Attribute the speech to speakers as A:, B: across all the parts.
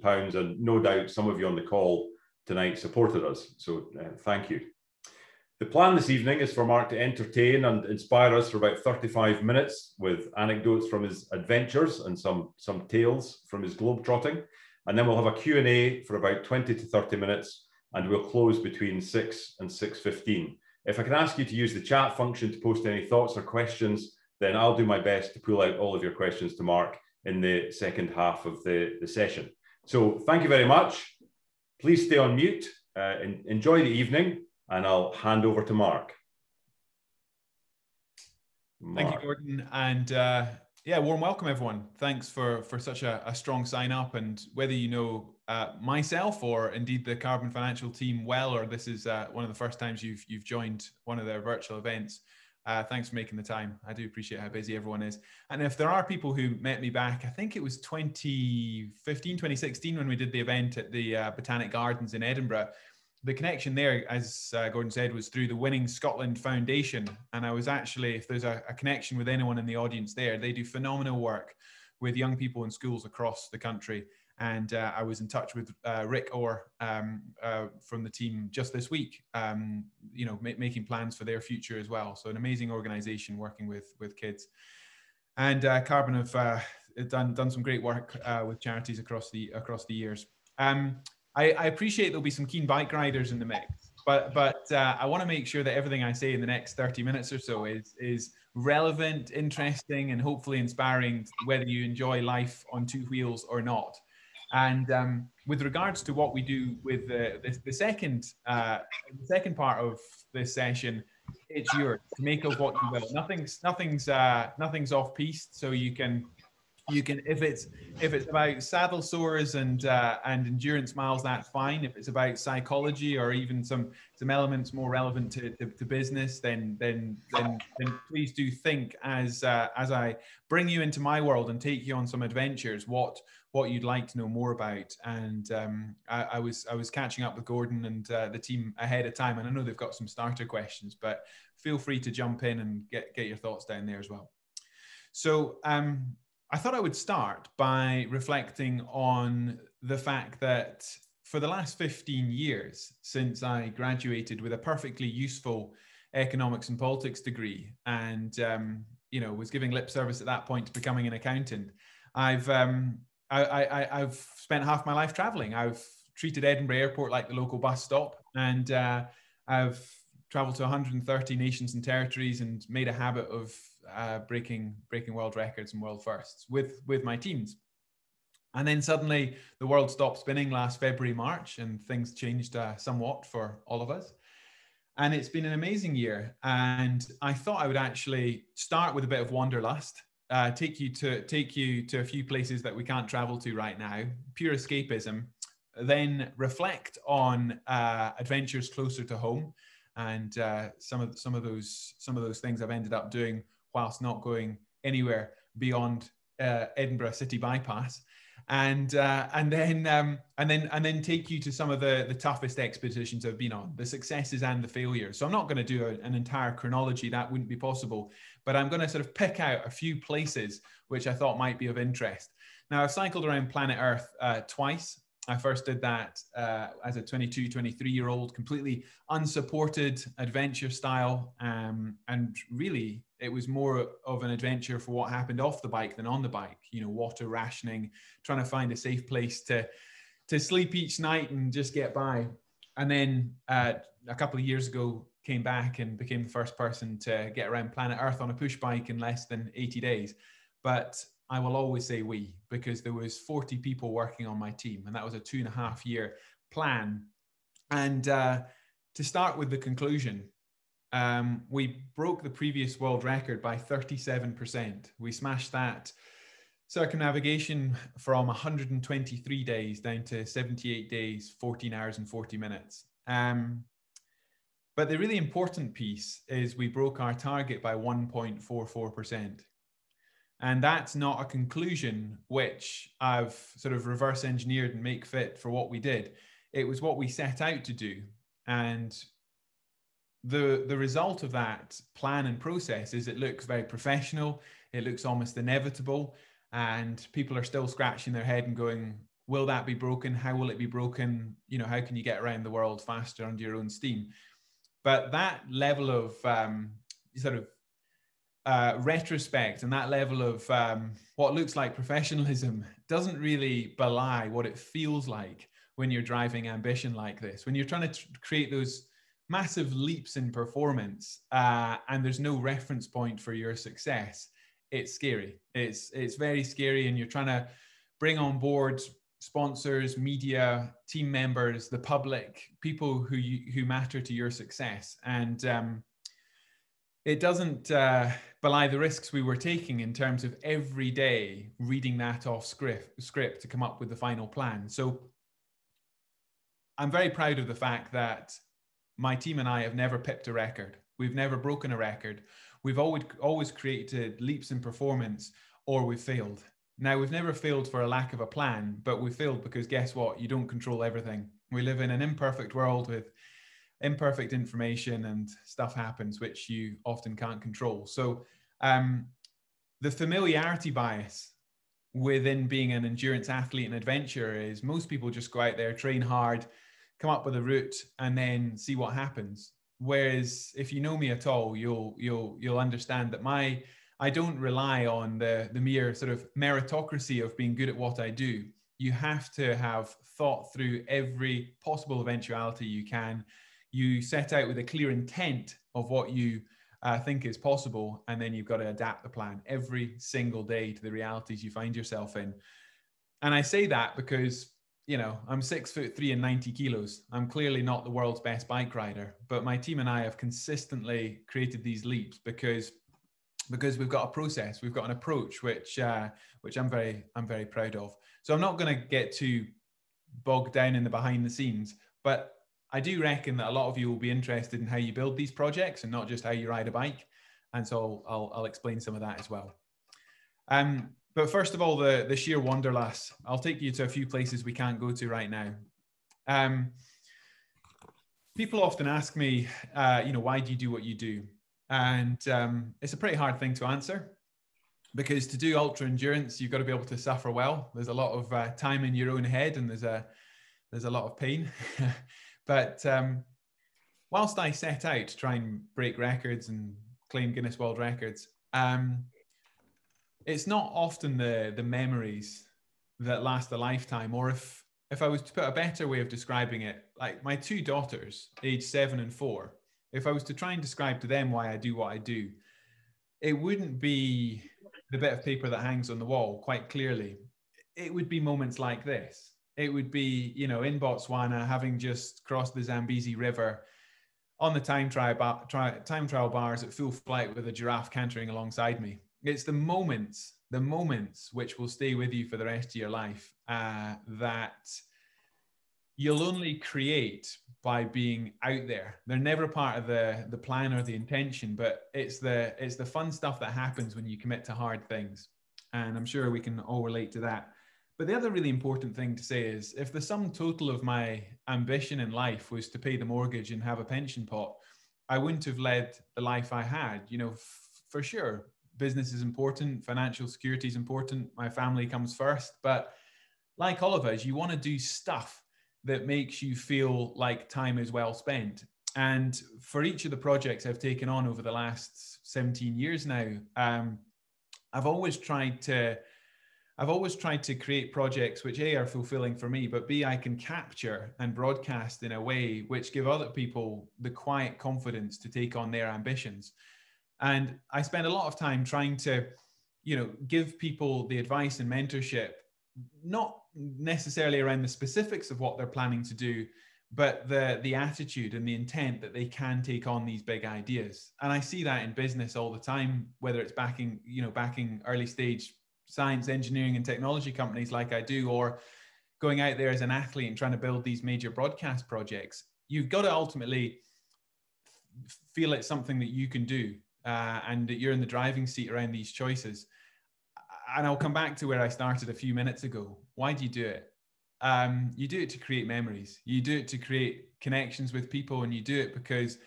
A: pounds, and no doubt some of you on the call tonight supported us. So thank you. The plan this evening is for Mark to entertain and inspire us for about 35 minutes with anecdotes from his adventures and some tales from his globe-trotting. And then we'll have a Q&A for about 20 to 30 minutes, and we'll close between 6 and 6:15. If I can ask you to use the chat function to post any thoughts or questions, then I'll do my best to pull out all of your questions to Mark in the second half of the session. So thank you very much. Please stay on mute, enjoy the evening, and I'll hand over to Mark.
B: Thank you, Gordon. And yeah, warm welcome, everyone. Thanks for such a strong sign up. And whether you know myself or indeed the Carbon Financial team well, or this is one of the first times you've joined one of their virtual events, thanks for making the time. I do appreciate how busy everyone is. And if there are people who met me back, I think it was 2015, 2016, when we did the event at the Botanic Gardens in Edinburgh, the connection there, as Gordon said, was through the Winning Scotland Foundation. And I was actually, if there's a connection with anyone in the audience there, they do phenomenal work with young people in schools across the country. And I was in touch with Rick Orr from the team just this week, you know, making plans for their future as well. So an amazing organization working with kids. And Carbon have done some great work with charities across the years. I appreciate there'll be some keen bike riders in the mix, but I want to make sure that everything I say in the next 30 minutes or so is relevant, interesting, and hopefully inspiring, whether you enjoy life on two wheels or not. And with regards to what we do with the second part of this session, it's yours to make of what you will. Nothing's off piste, so you can if it's about saddle sores and endurance miles, that's fine. If it's about psychology or even some elements more relevant to business, then please do think as I bring you into my world and take you on some adventures, what you'd like to know more about. And I was catching up with Gordon and the team ahead of time, and I know they've got some starter questions, but feel free to jump in and get your thoughts down there as well. So I thought I would start by reflecting on the fact that for the last 15 years, since I graduated with a perfectly useful economics and politics degree, and you know, was giving lip service at that point to becoming an accountant, I've spent half my life traveling. I've treated Edinburgh Airport like the local bus stop, and I've traveled to 130 nations and territories and made a habit of breaking world records and world firsts with my teams. And then suddenly the world stopped spinning last February, March, and things changed somewhat for all of us. And it's been an amazing year. And I thought I would actually start with a bit of wanderlust, take you to a few places that we can't travel to right now, pure escapism, then reflect on adventures closer to home, and some of those things I've ended up doing whilst not going anywhere beyond Edinburgh City bypass, and then take you to some of the toughest expeditions I've been on, the successes and the failures. So I'm not going to do an entire chronology, that wouldn't be possible, but I'm going to sort of pick out a few places which I thought might be of interest. Now, I've cycled around planet Earth twice. I first did that as a 22, 23-year-old, completely unsupported adventure style. And really, it was more of an adventure for what happened off the bike than on the bike. You know, water rationing, trying to find a safe place to sleep each night and just get by. And then a couple of years ago, came back and became the first person to get around planet Earth on a push bike in less than 80 days. But I will always say we, because there was 40 people working on my team, and that was a 2.5-year plan. And to start with the conclusion, we broke the previous world record by 37%. We smashed that circumnavigation from 123 days down to 78 days, 14 hours and 40 minutes. But the really important piece is we broke our target by 1.44%. And that's not a conclusion which I've sort of reverse engineered and make fit for what we did. It was what we set out to do. And the result of that plan and process is it looks very professional. It looks almost inevitable. And people are still scratching their head and going, Will that be broken? How will it be broken? How can you get around the world faster under your own steam? But that level of retrospect and that level of what looks like professionalism doesn't really belie what it feels like when you're driving ambition like this, when you're trying to create those massive leaps in performance and there's no reference point for your success. It's scary. It's very scary, and you're trying to bring on board sponsors, media, team members, the public, people who matter to your success. And it doesn't belie the risks we were taking in terms of every day reading that off script to come up with the final plan. So I'm very proud of the fact that my team and I have never pipped a record. We've never broken a record. We've always created leaps in performance, or we've failed. Now, we've never failed for a lack of a plan, but we failed because guess what? You don't control everything. We live in an imperfect world with imperfect information, and stuff happens which you often can't control. So the familiarity bias within being an endurance athlete and adventurer is most people just go out there, train hard, come up with a route, and then see what happens. Whereas if you know me at all, you'll understand that I don't rely on the mere sort of meritocracy of being good at what I do. You have to have thought through every possible eventuality you can. You set out with a clear intent of what you think is possible, and then you've got to adapt the plan every single day to the realities you find yourself in. And I say that because, I'm 6'3" and 90 kilos. I'm clearly not the world's best bike rider, but my team and I have consistently created these leaps because we've got a process, we've got an approach, which I'm very proud of. So I'm not going to get too bogged down in the behind the scenes, but I do reckon that a lot of you will be interested in how you build these projects and not just how you ride a bike. And so I'll explain some of that as well. But first of all, the sheer wanderlust. I'll take you to a few places we can't go to right now. People often ask me, why do you do what you do? And it's a pretty hard thing to answer, because to do ultra endurance, you've got to be able to suffer well. There's a lot of time in your own head, and there's a lot of pain. But whilst I set out to try and break records and claim Guinness World Records, it's not often the memories that last a lifetime. Or if I was to put a better way of describing it, like my two daughters, age 7 and 4, if I was to try and describe to them why I do what I do, it wouldn't be the bit of paper that hangs on the wall, quite clearly. It would be moments like this. It would be, in Botswana, having just crossed the Zambezi River on the time trial bars at full flight with a giraffe cantering alongside me. It's the moments which will stay with you for the rest of your life that you'll only create by being out there. They're never part of the plan or the intention, but it's the fun stuff that happens when you commit to hard things. And I'm sure we can all relate to that. But the other really important thing to say is, if the sum total of my ambition in life was to pay the mortgage and have a pension pot, I wouldn't have led the life I had. For sure, business is important, financial security is important, my family comes first. But like all of us, you want to do stuff that makes you feel like time is well spent. And for each of the projects I've taken on over the last 17 years now, I've always tried to create projects which A, are fulfilling for me, but B, I can capture and broadcast in a way which give other people the quiet confidence to take on their ambitions. And I spend a lot of time trying to, give people the advice and mentorship, not necessarily around the specifics of what they're planning to do, but the attitude and the intent that they can take on these big ideas. And I see that in business all the time, whether it's backing early stage science, engineering, and technology companies like I do, or going out there as an athlete and trying to build these major broadcast projects. You've got to ultimately feel it's something that you can do, and that you're in the driving seat around these choices. And I'll come back to where I started a few minutes ago. Why do you do it? You do it to create memories. You do it to create connections with people, and you do it because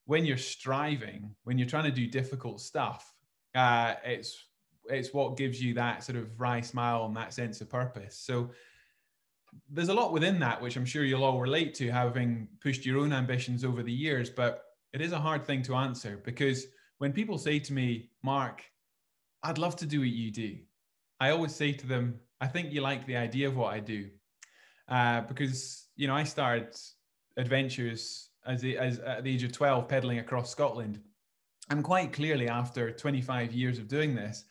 B: when you're striving, when you're trying to do difficult stuff, it's what gives you that sort of wry smile and that sense of purpose. So there's a lot within that, which I'm sure you'll all relate to, having pushed your own ambitions over the years, but it is a hard thing to answer, because when people say to me, Mark, I'd love to do what you do, I always say to them, I think you like the idea of what I do. Because, you know, I started adventures at the age of 12 pedaling across Scotland. And quite clearly, after 25 years of doing this,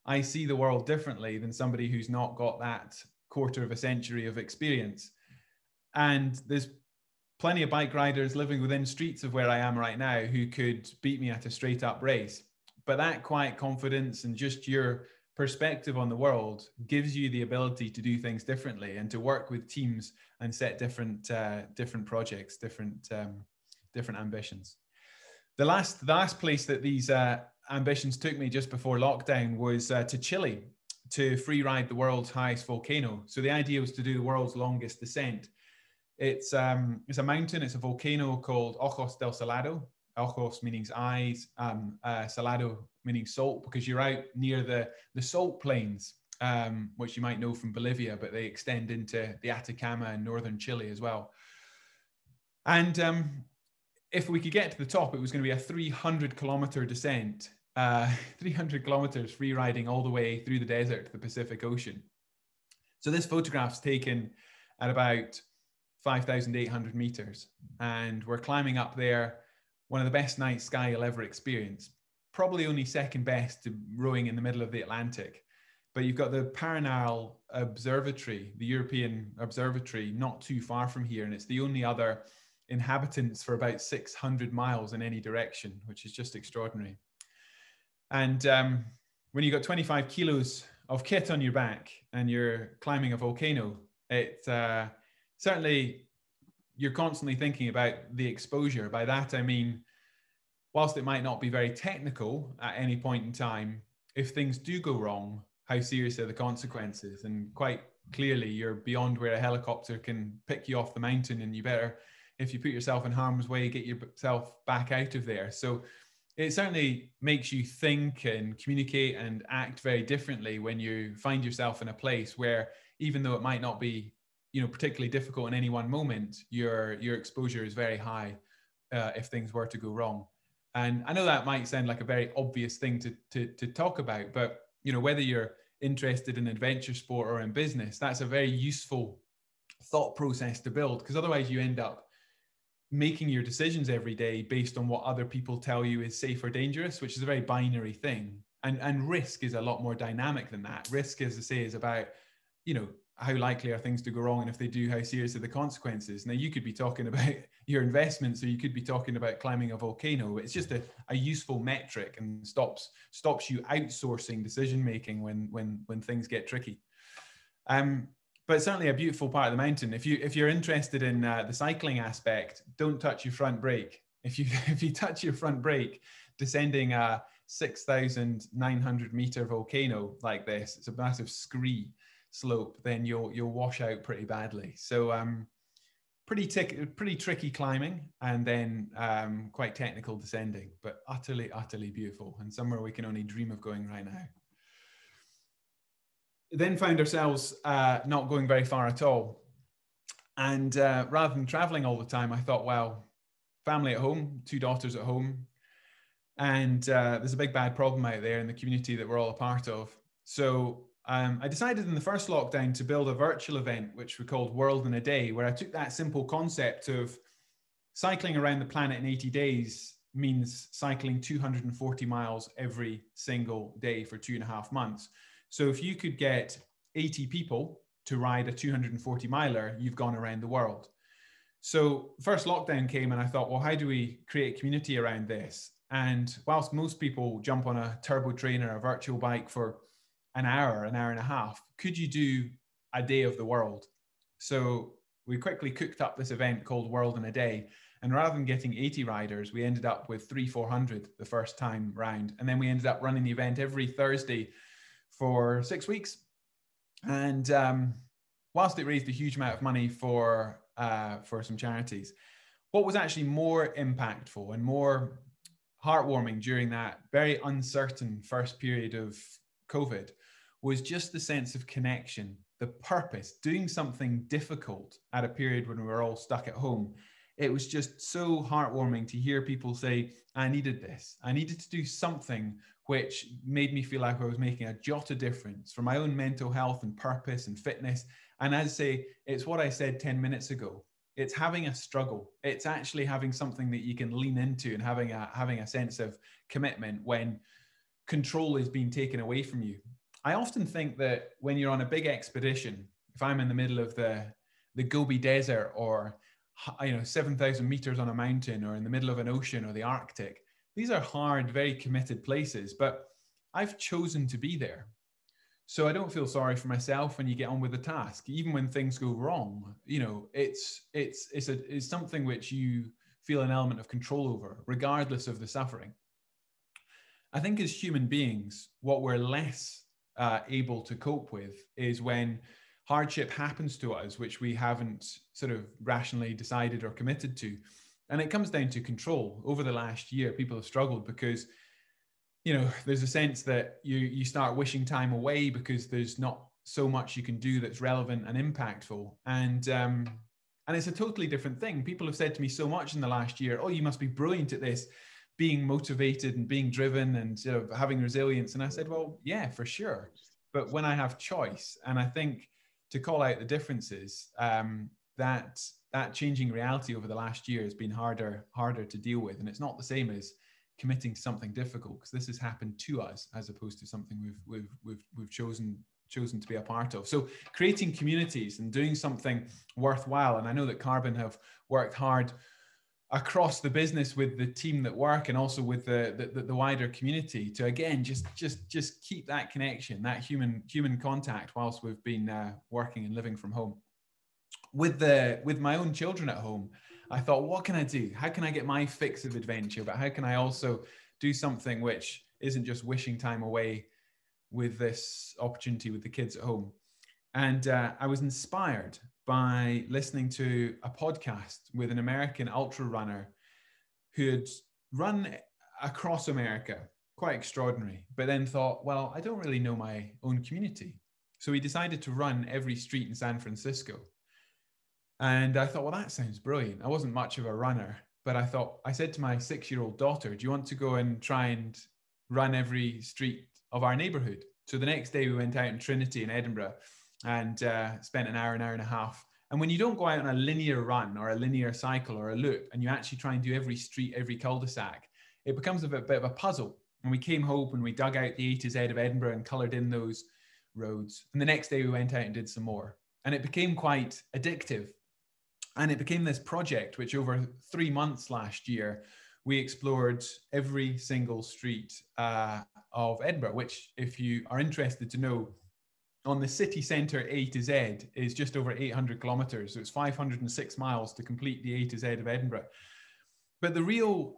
B: I see the world differently than somebody who's not got that quarter of a century of experience. And there's plenty of bike riders living within streets of where I am right now who could beat me at a straight up race. But that quiet confidence and just your perspective on the world gives you the ability to do things differently and to work with teams and set different projects, different ambitions. The last place that these ambitions took me just before lockdown was to Chile, to free ride the world's highest volcano. So the idea was to do the world's longest descent. It's a mountain, it's a volcano called Ojos del Salado. Ojos meaning eyes, Salado meaning salt, because you're out near the salt plains, which you might know from Bolivia, but they extend into the Atacama and northern Chile as well. And if we could get to the top, it was going to be a 300-kilometer descent, 300 kilometers free riding all the way through the desert to the Pacific Ocean. So this photograph's taken at about 5,800 meters, and we're climbing up there. One of the best night sky you'll ever experience. Probably only second best to rowing in the middle of the Atlantic. But you've got the Paranal Observatory, the European observatory, not too far from here, and it's the only other inhabitants for about 600 miles in any direction, which is just extraordinary. And when you've got 25 kilos of kit on your back and you're climbing a volcano, it certainly, you're constantly thinking about the exposure. By that, I mean, whilst it might not be very technical at any point in time, if things do go wrong, how serious are the consequences? And quite clearly, you're beyond where a helicopter can pick you off the mountain, and you better, if you put yourself in harm's way, get yourself back out of there. So it certainly makes you think and communicate and act very differently when you find yourself in a place where, even though it might not be, you know, particularly difficult in any one moment, your exposure is very high if things were to go wrong. And I know that might sound like a very obvious thing to talk about, but you know, whether you're interested in adventure sport or in business, that's a very useful thought process to build, because otherwise you end up making your decisions every day based on what other people tell you is safe or dangerous, which is a very binary thing. And risk is a lot more dynamic than that. Risk, as I say, is about, you know, how likely are things to go wrong, and if they do, how serious are the consequences? Now, you could be talking about your investments, or you could be talking about climbing a volcano. It's just a useful metric, and stops you outsourcing decision making when things get tricky. But certainly a beautiful part of the mountain. If you're interested in the cycling aspect, don't touch your front brake. If you touch your front brake descending a 6,900 meter volcano like this, it's a massive scree slope, then you'll wash out pretty badly. So pretty tricky climbing, and then quite technical descending, but utterly beautiful, and somewhere we can only dream of going right now. Then found ourselves not going very far at all, and rather than traveling all the time, I thought, well, family at home, 2 daughters at home, and there's a big bad problem out there in the community that we're all a part of. So I decided in the first lockdown to build a virtual event, which we called World in a Day, where I took that simple concept of cycling around the planet in 80 days means cycling 240 miles every single day for 2.5 months. So if you could get 80 people to ride a 240 miler, you've gone around the world. So first lockdown came, and I thought, well, how do we create community around this? And whilst most people jump on a turbo train or a virtual bike for an hour and a half, could you do a day of the world? So we quickly cooked up this event called World in a Day. And rather than getting 80 riders, we ended up with 300-400 the first time round. And then we ended up running the event every Thursday for 6 weeks. And whilst it raised a huge amount of money for some charities, what was actually more impactful and more heartwarming during that very uncertain first period of COVID was just the sense of connection the purpose, doing something difficult at a period when we were all stuck at home. It was just so heartwarming to hear people say, I needed this. I needed to do something which made me feel like I was making a jot of difference for my own mental health and purpose and fitness. And as I say, it's what I said 10 minutes ago. It's having a struggle. It's actually having something that you can lean into and having a sense of commitment when control is being taken away from you. I often think that when you're on a big expedition, if I'm in the middle of the Gobi Desert, or 7,000 meters on a mountain, or in the middle of an ocean or the Arctic, these are hard, very committed places, but I've chosen to be there. So I don't feel sorry for myself when you get on with the task, even when things go wrong. It's something which you feel an element of control over, regardless of the suffering. I think as human beings, what we're less able to cope with is when hardship happens to us, which we haven't sort of rationally decided or committed to. And it comes down to control. Over the last year, people have struggled because, there's a sense that you start wishing time away because there's not so much you can do that's relevant and impactful. And it's a totally different thing. People have said to me so much in the last year, oh, you must be brilliant at this, being motivated and being driven and having resilience. And I said, well, yeah, for sure. But when I have choice, and I think to call out the differences, that changing reality over the last year has been harder to deal with. And it's not the same as committing to something difficult, because this has happened to us as opposed to something we've chosen to be a part of. So creating communities and doing something worthwhile. And I know that Carbon have worked hard across the business with the team that work, and also with the wider community, to again just keep that connection, that human contact, whilst we've been working and living from home. With my own children at home, I thought, what can I do? How can I get my fix of adventure? But how can I also do something which isn't just wishing time away with this opportunity with the kids at home? And I was inspired by listening to a podcast with an American ultra runner who had run across America, quite extraordinary, but then thought, well, I don't really know my own community. So he decided to run every street in San Francisco. And I thought, well, that sounds brilliant. I wasn't much of a runner, but I said to my 6-year-old daughter, do you want to go and try and run every street of our neighborhood? So the next day we went out in Trinity in Edinburgh and spent an hour and a half. And when you don't go out on a linear run or a linear cycle or a loop, and you actually try and do every street, every cul-de-sac, it becomes a bit of a puzzle. And we came home and we dug out the A to Z of Edinburgh and coloured in those roads. And the next day we went out and did some more. And it became quite addictive. And it became this project, which over 3 months last year, we explored every single street of Edinburgh, which, if you are interested to know, on the city centre A to Z is just over 800 kilometres. So it's 506 miles to complete the A to Z of Edinburgh. But the really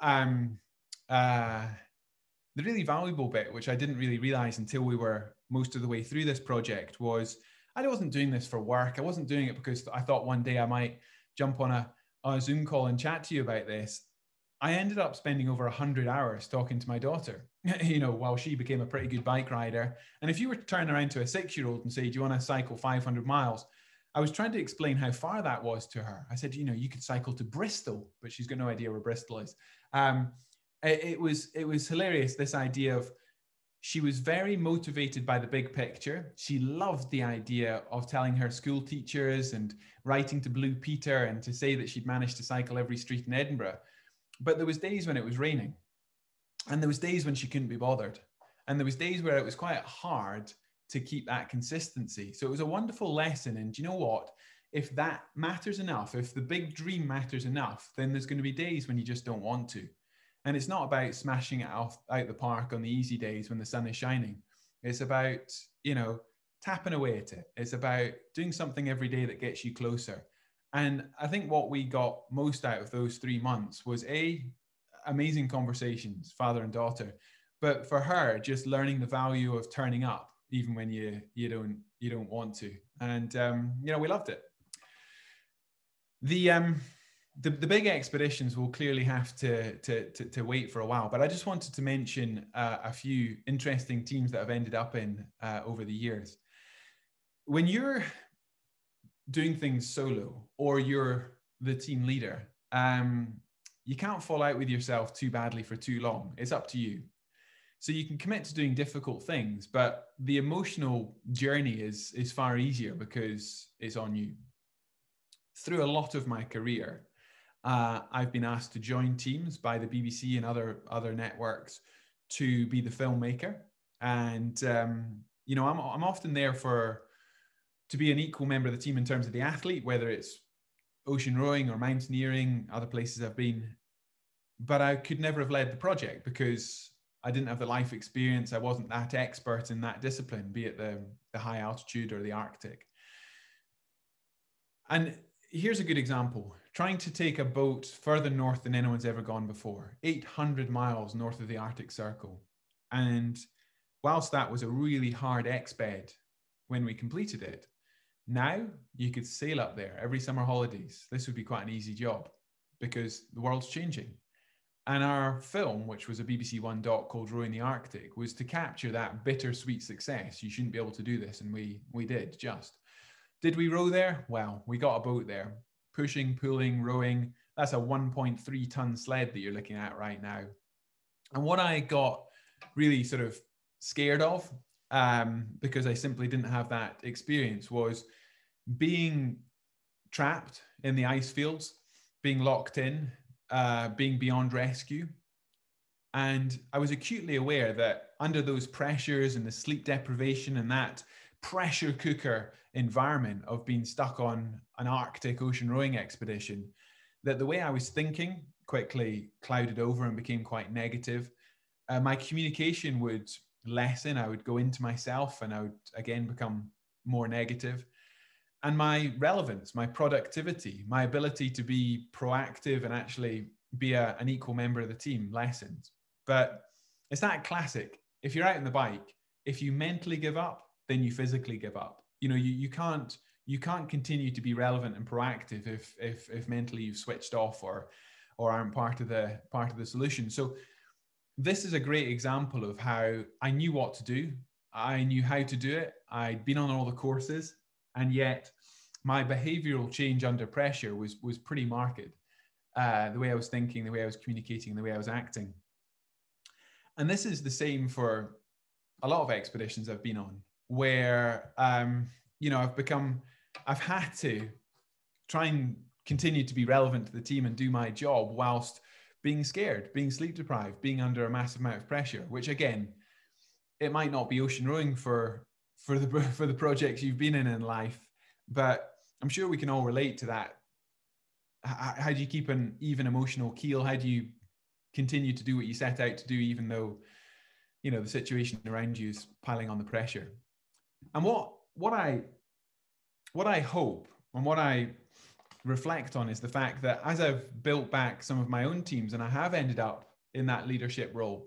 B: valuable bit, which I didn't really realise until we were most of the way through this project, was I wasn't doing this for work. I wasn't doing it because I thought one day I might jump on a Zoom call and chat to you about this. I ended up spending over 100 hours talking to my daughter, while she became a pretty good bike rider. And if you were to turn around to a 6-year-old and say, do you want to cycle 500 miles? I was trying to explain how far that was to her. I said, you could cycle to Bristol, but she's got no idea where Bristol is. It was hilarious, this idea of, she was very motivated by the big picture. She loved the idea of telling her school teachers and writing to Blue Peter and to say that she'd managed to cycle every street in Edinburgh. But there was days when it was raining, and there was days when she couldn't be bothered. And there was days where it was quite hard to keep that consistency. So it was a wonderful lesson. And do you know what? If that matters enough, if the big dream matters enough, then there's going to be days when you just don't want to. And it's not about smashing it out the park on the easy days when the sun is shining. It's about, tapping away at it. It's about doing something every day that gets you closer. And I think what we got most out of those 3 months was amazing conversations, father and daughter. But for her, just learning the value of turning up, even when you don't want to. And, we loved it. The big expeditions will clearly have to wait for a while, but I just wanted to mention a few interesting teams that I've ended up in over the years. when you're doing things solo or you're the team leader, you can't fall out with yourself too badly for too long. It's up to you. So you can commit to doing difficult things, but the emotional journey is far easier because it's on you. Through a lot of my career, I've been asked to join teams by the BBC and other networks to be the filmmaker. And, you know, I'm often there to be an equal member of the team in terms of the athlete, whether it's ocean rowing or mountaineering, other places I've been. But I could never have led the project because I didn't have the life experience. I wasn't that expert in that discipline, be it the high altitude or the Arctic. And here's a good example. Trying to take a boat further north than anyone's ever gone before, 800 miles north of the Arctic Circle. And whilst that was a really hard exped when we completed it, now you could sail up there every summer holidays. This would be quite an easy job because the world's changing. And our film, which was a BBC One doc called Rowing the Arctic, was to capture that bittersweet success. You shouldn't be able to do this. And we did just. Did we row there? Well, we got a boat there. Pushing, pulling, rowing. That's a 1.3 ton sled that you're looking at right now. And what I got really sort of scared of, because I simply didn't have that experience, was being trapped in the ice fields, being locked in, being beyond rescue. And I was acutely aware that under those pressures and the sleep deprivation and that pressure cooker environment of being stuck on an Arctic ocean rowing expedition, that the way I was thinking quickly clouded over and became quite negative. My communication would lessen. I would go into myself and I would again become more negative. And my relevance, my productivity, my ability to be proactive and actually be an equal member of the team lessened. But it's that classic. If you're out on the bike, if you mentally give up, then you physically give up. You know, you can't continue to be relevant and proactive if mentally you've switched off or aren't part of the solution. So this is a great example of how I knew what to do. I knew how to do it. I'd been on all the courses, and yet my behavioral change under pressure was pretty marked. The way I was thinking, the way I was communicating, the way I was acting. And this is the same for a lot of expeditions I've been on, where you know, I've had to try and continue to be relevant to the team and do my job whilst being scared, being sleep deprived, being under a massive amount of pressure, which again, it might not be ocean rowing for the projects you've been in life, but I'm sure we can all relate to that. How do you keep an even emotional keel? How do you continue to do what you set out to do, even though, you know, the situation around you is piling on the pressure? And what I hope and what I reflect on is the fact that as I've built back some of my own teams and I have ended up in that leadership role,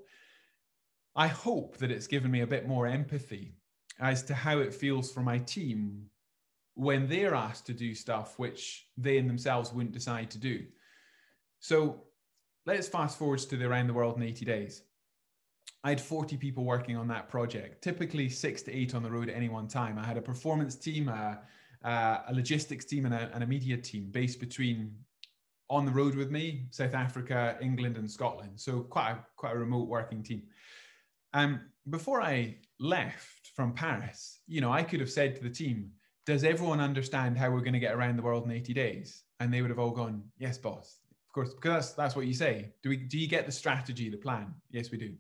B: I hope that it's given me a bit more empathy as to how it feels for my team when they're asked to do stuff which they in themselves wouldn't decide to do. So let's fast forward to the Around the World in 80 Days. I had 40 people working on that project, typically 6 to 8 on the road at any one time. I had a performance team, a logistics team, and a media team based between on the road with me, South Africa, England, and Scotland. So quite a remote working team. Before I left from Paris, you know, I could have said to the team, does everyone understand how we're going to get around the world in 80 days? And they would have all gone, yes, boss. Of course, because that's what you say. Do you get the strategy, the plan? Yes, we do.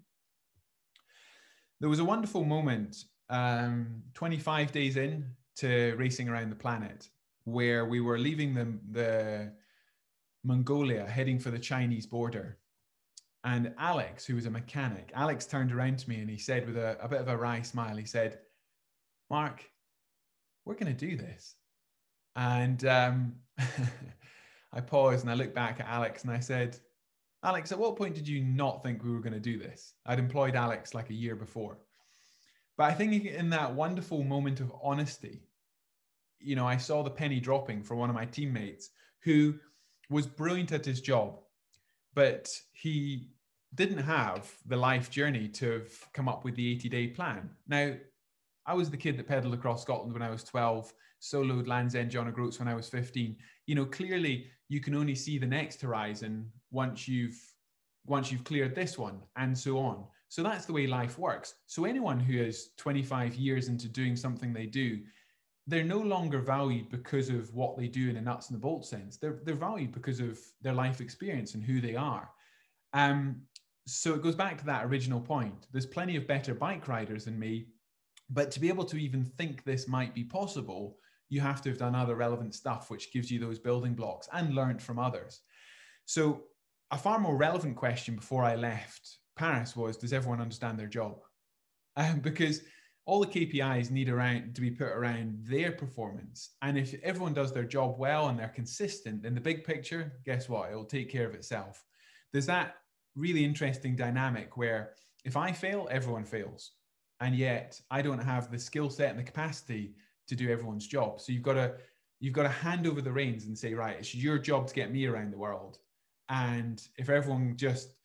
B: There was a wonderful moment 25 days in to Racing Around the Planet, where we were leaving the Mongolia, heading for the Chinese border. And Alex, who was a mechanic, Alex turned around to me and he said with a bit of a wry smile, he said, Mark, we're going to do this. And I paused and I looked back at Alex and I said, Alex, at what point did you not think we were going to do this? I'd employed Alex like a year before. But I think in that wonderful moment of honesty, you know, I saw the penny dropping for one of my teammates who was brilliant at his job, but he didn't have the life journey to have come up with the 80-day plan. Now, I was the kid that pedaled across Scotland when I was 12, soloed Land's End John O'Groats when I was 15. You know, clearly you can only see the next horizon once you've cleared this one, and so on. So that's the way life works. So anyone who is 25 years into doing something they do, they're no longer valued because of what they do in a nuts and the bolts sense. They're valued because of their life experience and who they are. So it goes back to that original point. There's plenty of better bike riders than me, but to be able to even think this might be possible, you have to have done other relevant stuff, which gives you those building blocks and learned from others. So a far more relevant question before I left Paris was, does everyone understand their job? Because all the KPIs need to be put around their performance. And if everyone does their job well and they're consistent, then the big picture, guess what? It'll take care of itself. There's that really interesting dynamic where if I fail, everyone fails. And yet I don't have the skill set and the capacity to do everyone's job. So you've got to hand over the reins and say, right, it's your job to get me around the world. And if everyone just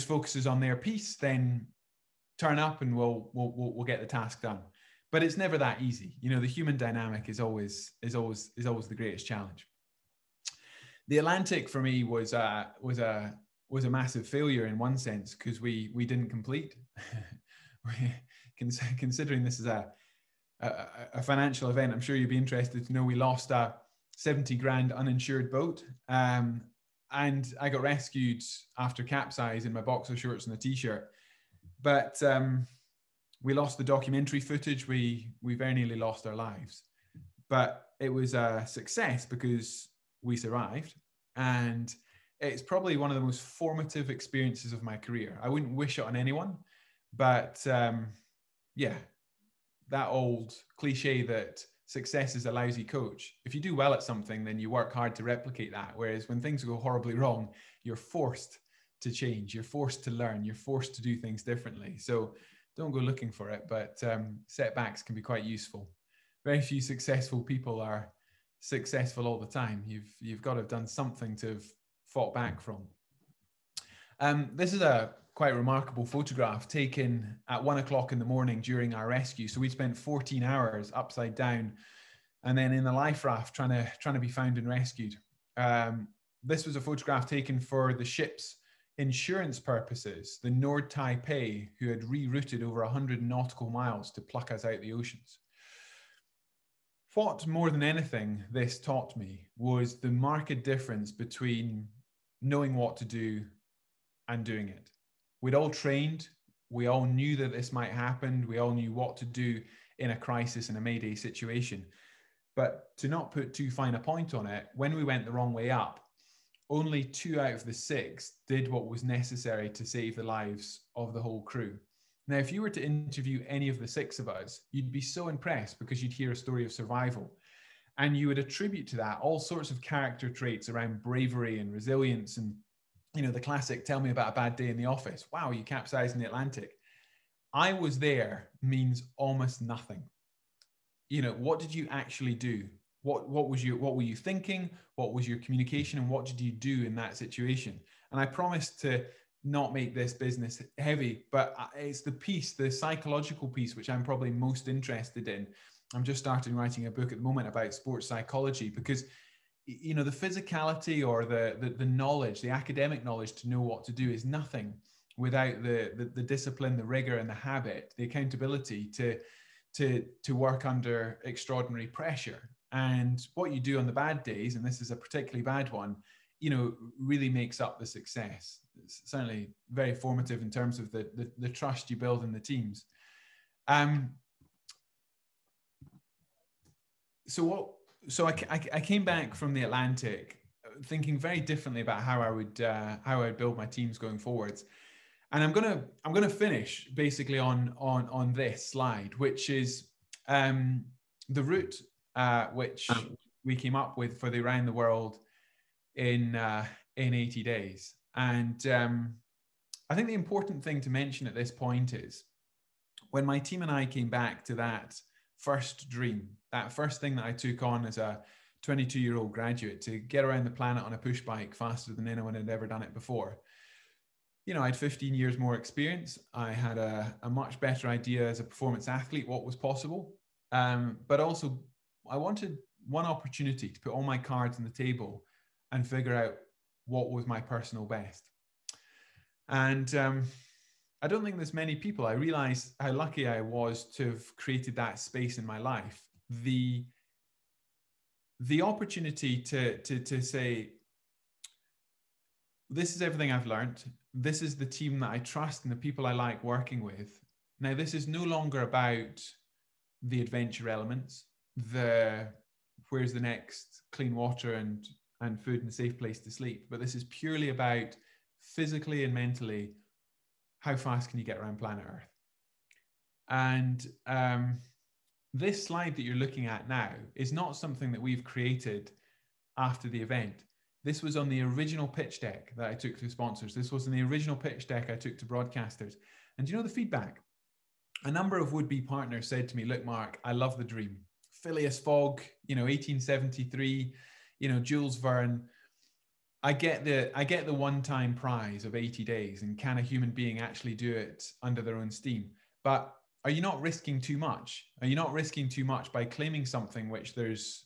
B: focuses on their piece, then turn up and we'll get the task done. But it's never that easy. You know, the human dynamic is always the greatest challenge. The Atlantic for me was a massive failure in one sense, because we didn't complete. Considering this is a financial event, I'm sure you'd be interested to know we lost a 70 grand uninsured boat. And I got rescued after capsize in my boxer shorts and a t-shirt. But we lost the documentary footage. We very nearly lost our lives. But it was a success because we survived. And it's probably one of the most formative experiences of my career. I wouldn't wish it on anyone. But yeah, that old cliche that success is a lousy coach. If you do well at something, then you work hard to replicate that. Whereas when things go horribly wrong, you're forced to change, you're forced to learn, you're forced to do things differently. So don't go looking for it, but setbacks can be quite useful. Very few successful people are successful all the time. You've got to have done something to have fought back from. This is a quite remarkable photograph taken at 1 o'clock in the morning during our rescue. So we spent 14 hours upside down and then in the life raft trying to be found and rescued. This was a photograph taken for the ship's insurance purposes, the Nord Taipei, who had rerouted over 100 nautical miles to pluck us out the oceans. What more than anything this taught me was the marked difference between knowing what to do and doing it. We'd all trained, we all knew that this might happen, we all knew what to do in a crisis, in a Mayday situation. But to not put too fine a point on it, when we went the wrong way up, only 2 out of the 6 did what was necessary to save the lives of the whole crew. Now, if you were to interview any of the 6 of us, you'd be so impressed because you'd hear a story of survival. And you would attribute to that all sorts of character traits around bravery and resilience and, you know, the classic, tell me about a bad day in the office. Wow, you capsized in the Atlantic. I was there means almost nothing. You know, what did you actually do? What were you thinking? What was your communication? And what did you do in that situation? And I promised to not make this business heavy, but it's the piece, the psychological piece, which I'm probably most interested in. I'm just starting writing a book at the moment about sports psychology because, you know, the physicality or the knowledge, the academic knowledge to know what to do is nothing without the discipline, the rigor and the habit, the accountability to work under extraordinary pressure. And what you do on the bad days, and this is a particularly bad one, you know, really makes up the success. It's certainly very formative in terms of the trust you build in the teams. So I came back from the Atlantic thinking very differently about how I would build my teams going forwards. And I'm gonna finish basically on this slide, which is the route which we came up with for the Around the World in 80 days. And I think the important thing to mention at this point is when my team and I came back to that first dream, that first thing that I took on as a 22-year-old graduate to get around the planet on a push bike faster than anyone had ever done it before. I had 15 years more experience. I had a much better idea as a performance athlete what was possible. But also, I wanted one opportunity to put all my cards on the table and figure out what was my personal best. And I don't think there's many people. I realized how lucky I was to have created that space in my life. The opportunity to say, this is everything I've learned. This is the team that I trust and the people I like working with. Now, this is no longer about the adventure elements, where's the next clean water and food and a safe place to sleep. But this is purely about physically and mentally, how fast can you get around planet Earth? And this slide that you're looking at now is not something that we've created after the event. This was on the original pitch deck that I took to sponsors. This was in the original pitch deck I took to broadcasters. And do you know the feedback? A number of would-be partners said to me, look, Mark, I love the dream. Phileas Fogg, 1873, Jules Verne. I get the one-time prize of 80 days, and can a human being actually do it under their own steam? But are you not risking too much? Are you not risking too much by claiming something which there's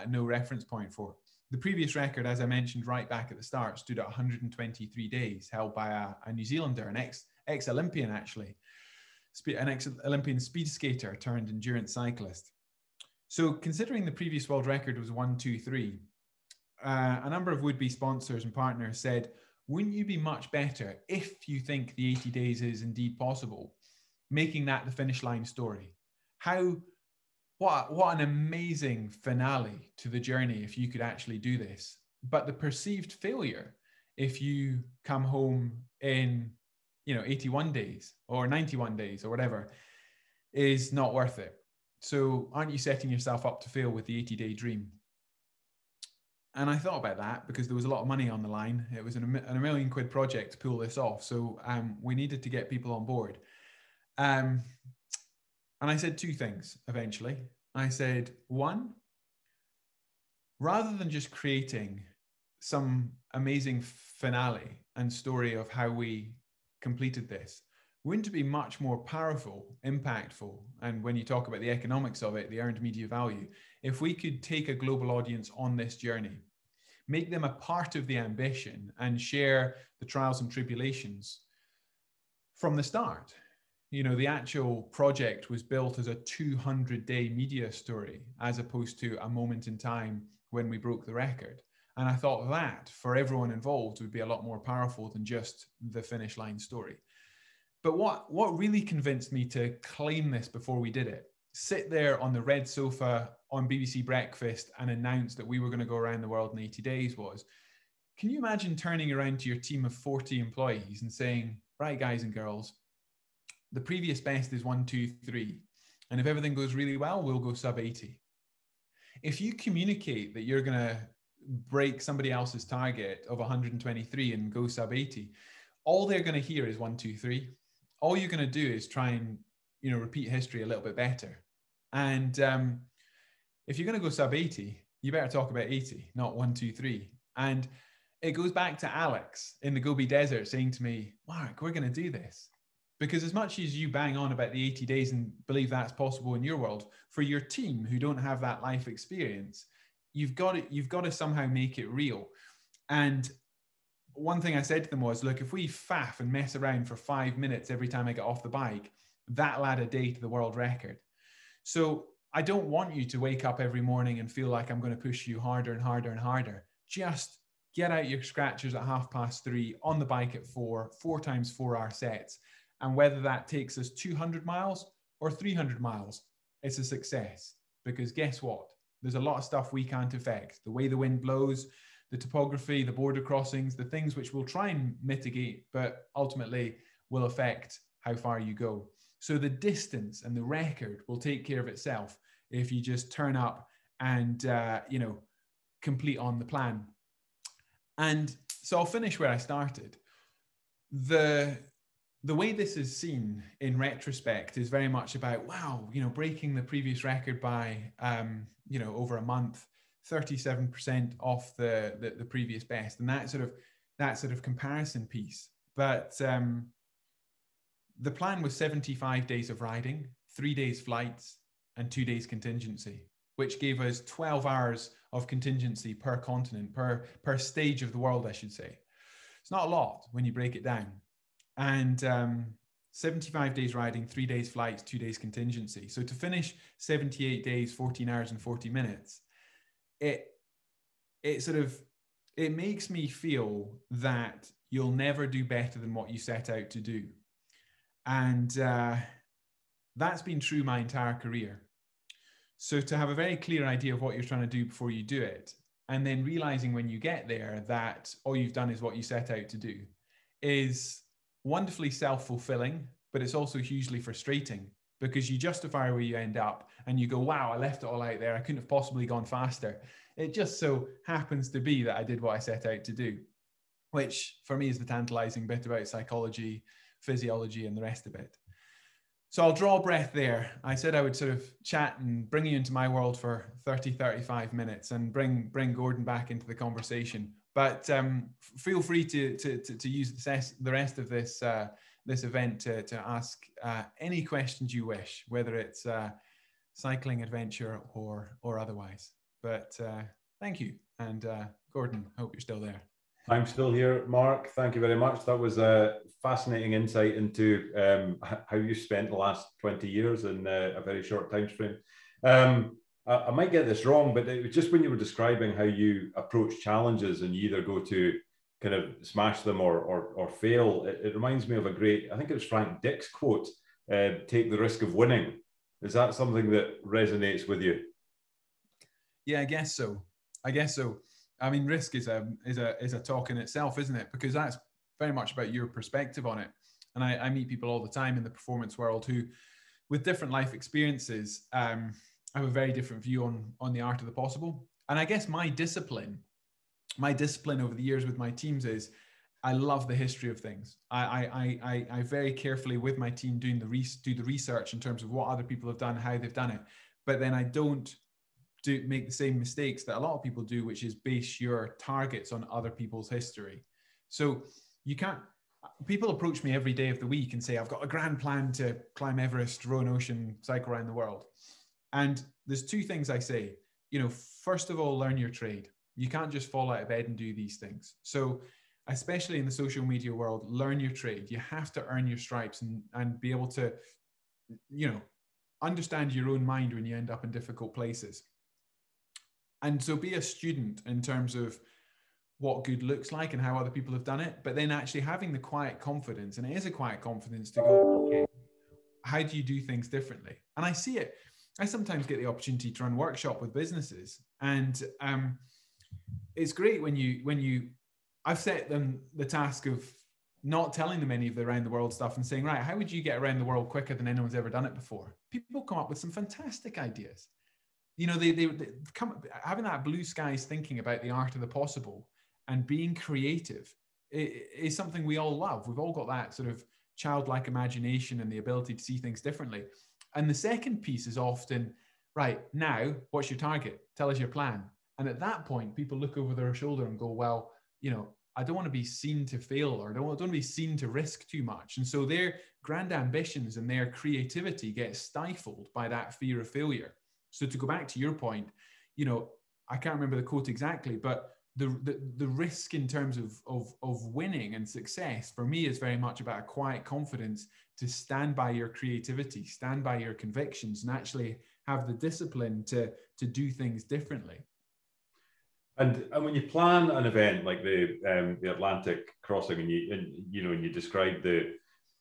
B: no reference point for? The previous record, as I mentioned right back at the start, stood at 123 days, held by a New Zealander, an ex-Olympian actually, an ex-Olympian speed skater turned endurance cyclist. So considering the previous world record was 123, a number of would-be sponsors and partners said, wouldn't you be much better if you think the 80 days is indeed possible, making that the finish line story? What an amazing finale to the journey if you could actually do this. But the perceived failure if you come home in 81 days or 91 days or whatever is not worth it. So aren't you setting yourself up to fail with the 80-day dream? And I thought about that because there was a lot of money on the line. It was a £1 million project to pull this off. So we needed to get people on board. And I said two things eventually. I said, one, rather than just creating some amazing finale and story of how we completed this, wouldn't it be much more powerful, impactful, and when you talk about the economics of it, the earned media value, if we could take a global audience on this journey, make them a part of the ambition and share the trials and tribulations from the start? The actual project was built as a 200-day media story, as opposed to a moment in time when we broke the record. And I thought that for everyone involved would be a lot more powerful than just the finish line story. But what really convinced me to claim this before we did it, sit there on the red sofa on BBC Breakfast and announce that we were going to go around the world in 80 days was, can you imagine turning around to your team of 40 employees and saying, right, guys and girls, the previous best is 123. And if everything goes really well, we'll go sub 80. If you communicate that you're going to break somebody else's target of 123 and go sub 80, all they're going to hear is 123. All you're going to do is try and, repeat history a little bit better. And if you're going to go sub 80, you better talk about 80, not 123. And it goes back to Alex in the Gobi Desert saying to me, Mark, we're going to do this. Because as much as you bang on about the 80 days and believe that's possible in your world, for your team who don't have that life experience, you've got to somehow make it real. And one thing I said to them was, look, if we faff and mess around for 5 minutes every time I get off the bike, that'll add a day to the world record. So I don't want you to wake up every morning and feel like I'm going to push you harder and harder and harder. Just get out your scratchers at 3:30, on the bike at 4 times 4 hour sets. And whether that takes us 200 miles or 300 miles, it's a success. Because guess what? There's a lot of stuff we can't affect. The way the wind blows, the topography, the border crossings, the things which we'll try and mitigate, but ultimately will affect how far you go. So the distance and the record will take care of itself if you just turn up and, complete on the plan. And so I'll finish where I started. The way this is seen in retrospect is very much about, wow, breaking the previous record by, over a month, 37% off the previous best. And that sort of comparison piece. But the plan was 75 days of riding, 3 days flights, and 2 days contingency, which gave us 12 hours of contingency per continent, per stage of the world, I should say. It's not a lot when you break it down. And 75 days riding, 3 days flights, 2 days contingency. So to finish 78 days, 14 hours and 40 minutes, it makes me feel that you'll never do better than what you set out to do. And that's been true my entire career. So to have a very clear idea of what you're trying to do before you do it, and then realizing when you get there that all you've done is what you set out to do, is wonderfully self-fulfilling, but it's also hugely frustrating, because you justify where you end up and you go, wow, I left it all out there. I couldn't have possibly gone faster. It just so happens to be that I did what I set out to do, which for me is the tantalizing bit about psychology, physiology, and the rest of it. So I'll draw a breath there. I said I would sort of chat and bring you into my world for 30, 35 minutes and bring Gordon back into the conversation. But feel free to use the rest of this event to ask any questions you wish, whether it's cycling, adventure, or otherwise. But thank you. And Gordon, hope you're still there.
A: I'm still here, Mark. Thank you very much. That was a fascinating insight into how you spent the last 20 years in a very short time frame. I might get this wrong, but it was just when you were describing how you approach challenges and you either go to kind of smash them or fail, it reminds me of a great, I think it was Frank Dick's quote, take the risk of winning. Is that something that resonates with you?
B: Yeah, I guess so. I mean, risk is a talk in itself, isn't it? Because that's very much about your perspective on it. And I meet people all the time in the performance world who, with different life experiences, have a very different view on the art of the possible. And I guess my discipline over the years with my teams is I love the history of things. I very carefully with my team do the research in terms of what other people have done, how they've done it. But then I don't make the same mistakes that a lot of people do, which is base your targets on other people's history. So you can't, people approach me every day of the week and say, I've got a grand plan to climb Everest, row an ocean, cycle around the world. And there's two things I say, first of all, learn your trade. You can't just fall out of bed and do these things. So especially in the social media world, learn your trade. You have to earn your stripes and be able to, understand your own mind when you end up in difficult places. And so be a student in terms of what good looks like and how other people have done it, but then actually having the quiet confidence, and it is a quiet confidence to go, okay, how do you do things differently? And I see it. I sometimes get the opportunity to run workshop with businesses, and it's great when you, I've set them the task of not telling them any of the around the world stuff and saying, right, how would you get around the world quicker than anyone's ever done it before? People come up with some fantastic ideas. They come, having that blue skies thinking about the art of the possible and being creative is something we all love. We've all got that sort of childlike imagination and the ability to see things differently. And the second piece is often, right, now, what's your target? Tell us your plan. And at that point, people look over their shoulder and go, well, I don't want to be seen to fail, or I don't want to be seen to risk too much. And so their grand ambitions and their creativity get stifled by that fear of failure. So to go back to your point, I can't remember the quote exactly, but the risk in terms of winning and success for me is very much about a quiet confidence to stand by your creativity, stand by your convictions, and actually have the discipline to do things differently.
A: And when you plan an event like the Atlantic crossing, and you described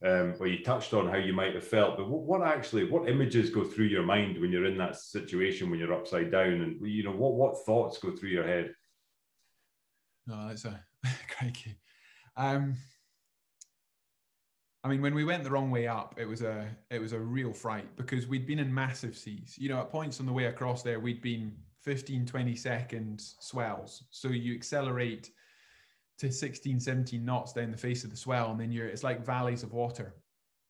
A: well, you touched on how you might have felt, but what images go through your mind when you're in that situation, when you're upside down, and what thoughts go through your head?
B: No, that's a crikey. I mean, when we went the wrong way up, it was a real fright, because we'd been in massive seas. At points on the way across there, we'd been 15, 20 second swells. So you accelerate to 16, 17 knots down the face of the swell, and then it's like valleys of water.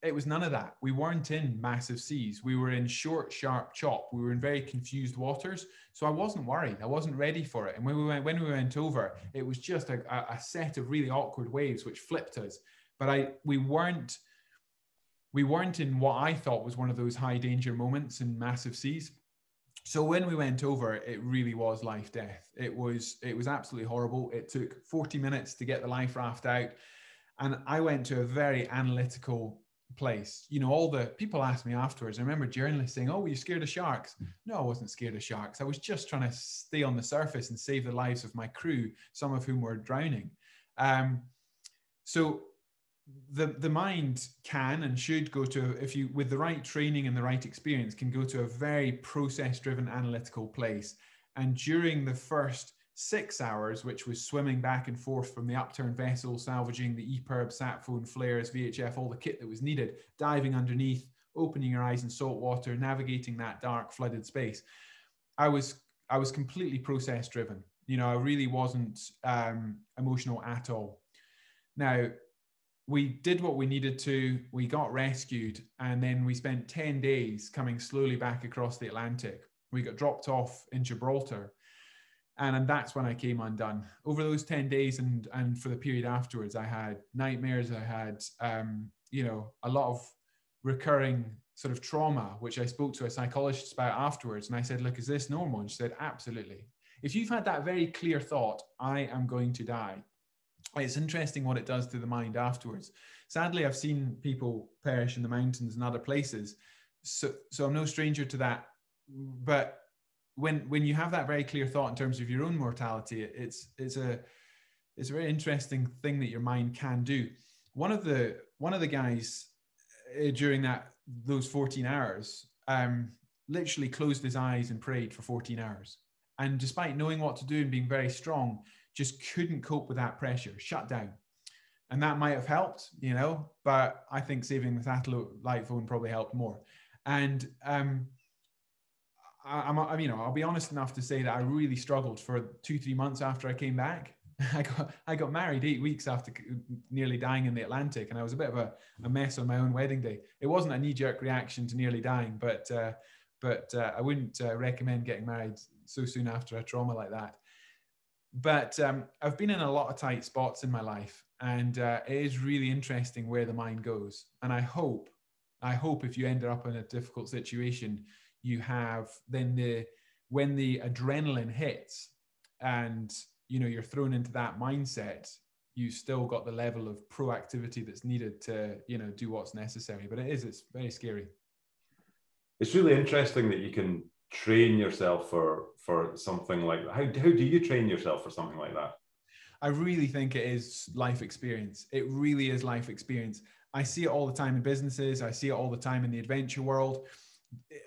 B: It was none of that. We weren't in massive seas. We were in short, sharp chop. We were in very confused waters. So I wasn't worried. I wasn't ready for it. And when we went over, it was just a set of really awkward waves which flipped us. but we weren't in what I thought was one of those high danger moments in massive seas. So when we went over, it really was life death. It was absolutely horrible. It took 40 minutes to get the life raft out. And I went to a very analytical place. You know, all the people asked me afterwards. I remember journalists saying, "Oh, were you scared of sharks?" No, I wasn't scared of sharks. I was just trying to stay on the surface and save the lives of my crew, some of whom were drowning. So the mind can and should go to, if you, with the right training and the right experience, can go to a very process-driven analytical place. And during the first 6 hours, which was swimming back and forth from the upturned vessel, salvaging the EPIRB, sat phone, flares, VHF, all the kit that was needed, diving underneath, opening your eyes in salt water, navigating that dark flooded space, I was completely process driven. You know, I really wasn't emotional at all. Now, we did what we needed to, we got rescued, and then we spent 10 days coming slowly back across the Atlantic. We got dropped off in Gibraltar, and that's when I came undone. Over those 10 days and for the period afterwards, I had nightmares, I had, you know, a lot of recurring sort of trauma, which I spoke to a psychologist about afterwards. And I said, "Look, is this normal?" And she said, "Absolutely. If you've had that very clear thought, I am going to die, it's interesting what it does to the mind afterwards." Sadly, I've seen people perish in the mountains and other places. So I'm no stranger to that. But when you have that very clear thought in terms of your own mortality, it's a very interesting thing that your mind can do. One of the guys during those 14 hours literally closed his eyes and prayed for 14 hours. And despite knowing what to do and being very strong, just couldn't cope with that pressure, shut down. And that might have helped, you know, but I think saving the satellite phone probably helped more. And I'll be honest enough to say that I really struggled for 2-3 months after I came back. I got married 8 weeks after nearly dying in the Atlantic, and I was a bit of a mess on my own wedding day. It wasn't a knee-jerk reaction to nearly dying, but I wouldn't recommend getting married so soon after a trauma like that. But I've been in a lot of tight spots in my life, and it is really interesting where the mind goes. And I hope if you end up in a difficult situation, you have then when the adrenaline hits and, you know, you're thrown into that mindset, you still got the level of proactivity that's needed to, you know, do what's necessary. But it's very scary.
A: It's really interesting that you can train yourself for something like that. How do you train yourself for something like that?
B: I really think it is life experience. It really is life experience. I see it all the time in businesses. I see it all the time in the adventure world.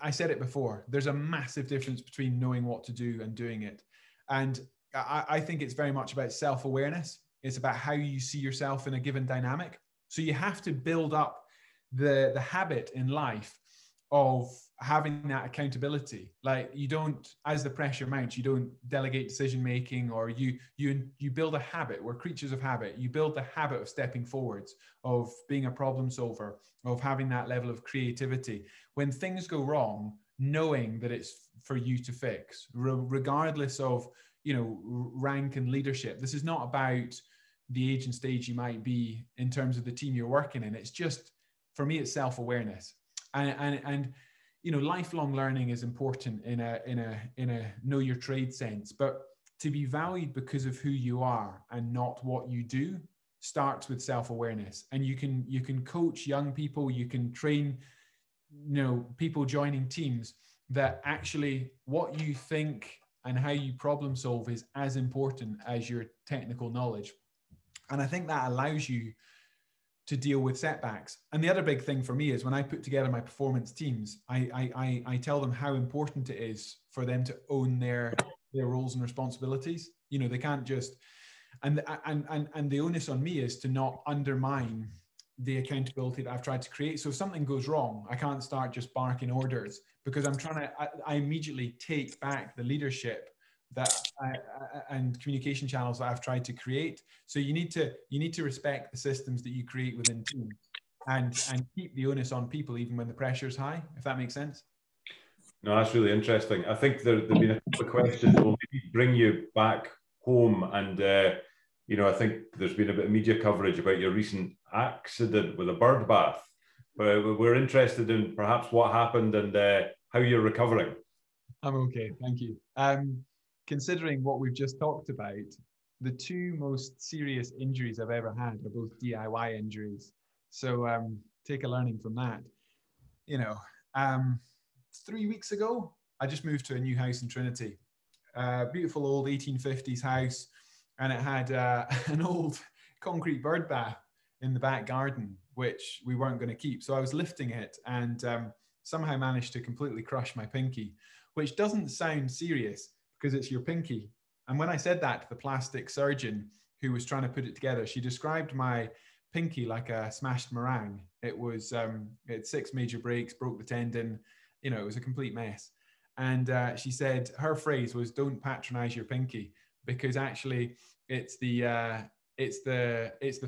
B: I said it before, there's a massive difference between knowing what to do and doing it. And I think it's very much about self-awareness. It's about how you see yourself in a given dynamic. So you have to build up the habit in life of having that accountability. Like, you don't, as the pressure mounts, you don't delegate decision making, or you build a habit. We're creatures of habit. You build the habit of stepping forwards, of being a problem solver, of having that level of creativity. When things go wrong, knowing that it's for you to fix, regardless of, you know, rank and leadership. This is not about the age and stage you might be in terms of the team you're working in. It's just, for me, it's self-awareness. And you know, lifelong learning is important in a know your trade sense, but to be valued because of who you are and not what you do starts with self-awareness. And you can coach young people, you can train, you know, people joining teams, that actually what you think and how you problem solve is as important as your technical knowledge. And I think that allows you to deal with setbacks. And the other big thing for me is when I put together my performance teams, I tell them how important it is for them to own their roles and responsibilities. You know, they can't just, and the onus on me is to not undermine the accountability that I've tried to create. So if something goes wrong, I can't start just barking orders, because I immediately take back the leadership and communication channels that I've tried to create. So you need to respect the systems that you create within teams, and keep the onus on people even when the pressure is high, if that makes sense.
A: No, that's really interesting. I think there've been a couple of questions that will maybe bring you back home, and I think there's been a bit of media coverage about your recent accident with a bird bath. We're interested in perhaps what happened and how you're recovering.
B: I'm okay, thank you. Considering what we've just talked about, the two most serious injuries I've ever had are both DIY injuries. So take a learning from that. 3 weeks ago, I just moved to a new house in Trinity. Beautiful old 1850s house, and it had an old concrete bird bath in the back garden, which we weren't going to keep. So I was lifting it and somehow managed to completely crush my pinky, which doesn't sound serious because it's your pinky. And when I said that to the plastic surgeon who was trying to put it together, she described my pinky like a smashed meringue. It had 6 major breaks, broke the tendon. It was a complete mess. And she said her phrase was, "Don't patronize your pinky," because actually it's the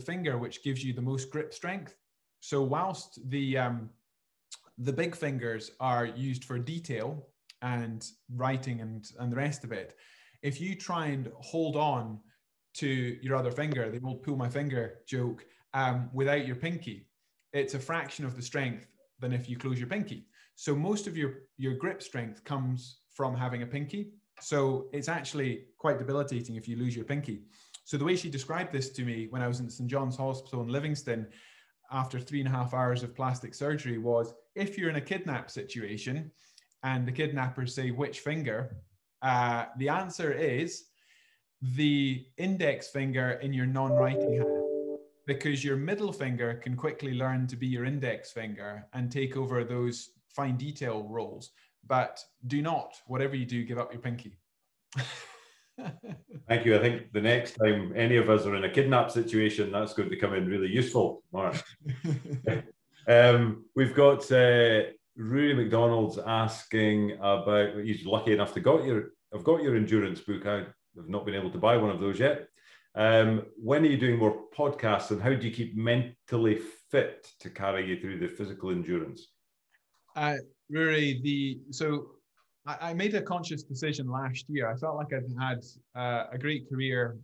B: finger which gives you the most grip strength. So whilst the big fingers are used for detail and writing and the rest of it, if you try and hold on to your other finger, the old pull my finger joke, without your pinky, it's a fraction of the strength than if you close your pinky. So most of your grip strength comes from having a pinky. So it's actually quite debilitating if you lose your pinky. So the way she described this to me when I was in St. John's Hospital in Livingston after 3.5 hours of plastic surgery was, if you're in a kidnap situation and the kidnappers say which finger, the answer is the index finger in your non-writing hand, because your middle finger can quickly learn to be your index finger and take over those fine detail roles. But do not, whatever you do, give up your pinky.
A: Thank you. I think the next time any of us are in a kidnap situation, that's going to come in really useful, Mark. We've got Rory McDonald's asking about, he's lucky enough to I've got your endurance book. I've not been able to buy one of those yet. When are you doing more podcasts, and how do you keep mentally fit to carry you through the physical endurance?
B: Rory, I made a conscious decision last year. I felt like I'd had a great career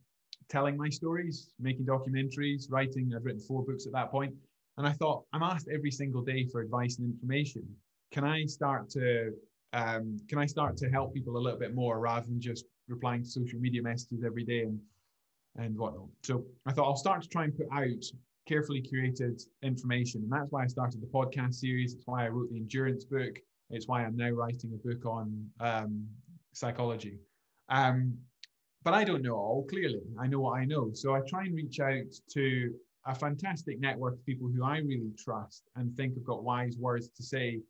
B: telling my stories, making documentaries, writing. I'd written 4 books at that point. And I thought, I'm asked every single day for advice and information. Can I start to help people a little bit more rather than just replying to social media messages every day and whatnot? So I thought I'll start to try and put out carefully curated information. And that's why I started the podcast series. It's why I wrote the endurance book. It's why I'm now writing a book on psychology. But I don't know all, clearly. I know what I know. So I try and reach out to a fantastic network of people who I really trust and think have got wise words to say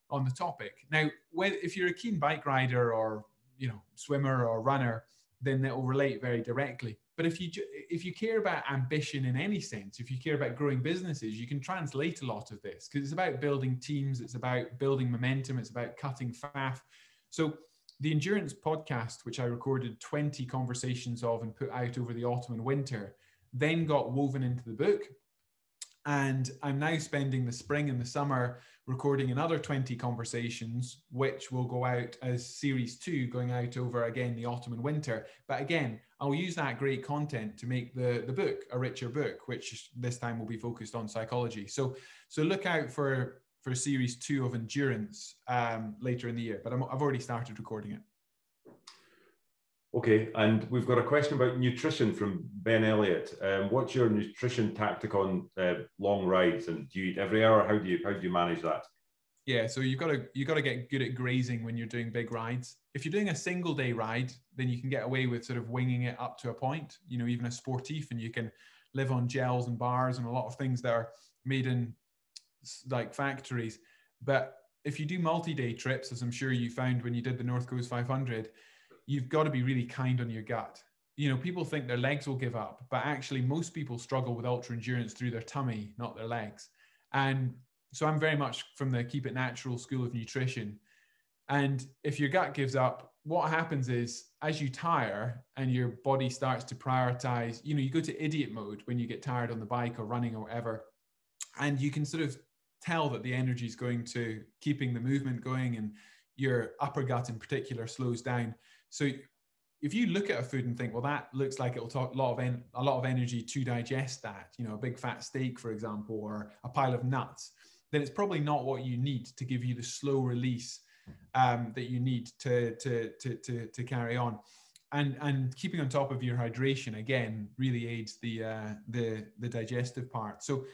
B: on the topic. Now, if you're a keen bike rider or swimmer or runner, then that will relate very directly. But if you care about ambition in any sense, if you care about growing businesses, you can translate a lot of this, because it's about building teams, it's about building momentum, it's about cutting faff. So the endurance podcast, which I recorded 20 conversations of and put out over the autumn and winter, then got woven into the book. And I'm now spending the spring and the summer recording another 20 conversations, which will go out as series 2, going out over, again, the autumn and winter. But again, I'll use that great content to make the book a richer book, which this time will be focused on psychology. So look out for series 2 of endurance later in the year, but I've already started recording it.
A: Okay, and we've got a question about nutrition from Ben Elliott. What's your nutrition tactic on long rides, and do you eat every hour? How do you manage that?
B: Yeah, so you've got to get good at grazing when you're doing big rides. If you're doing a single day ride, then you can get away with sort of winging it up to a point. Even a sportif, and you can live on gels and bars and a lot of things that are made in like factories. But if you do multi-day trips, as I'm sure you found when you did the North Coast 500, you've got to be really kind on your gut. People think their legs will give up, but actually most people struggle with ultra endurance through their tummy, not their legs. And so I'm very much from the keep it natural school of nutrition. And if your gut gives up, what happens is, as you tire and your body starts to prioritize, you go to idiot mode when you get tired on the bike or running or whatever. And you can sort of tell that the energy is going to keeping the movement going, and your upper gut in particular slows down. So if you look at a food and think, well, that looks like it'll take a lot of energy to digest that, you know, a big fat steak, for example, or a pile of nuts, then it's probably not what you need to give you the slow release that you need to carry on. And keeping on top of your hydration, again, really aids the digestive part. So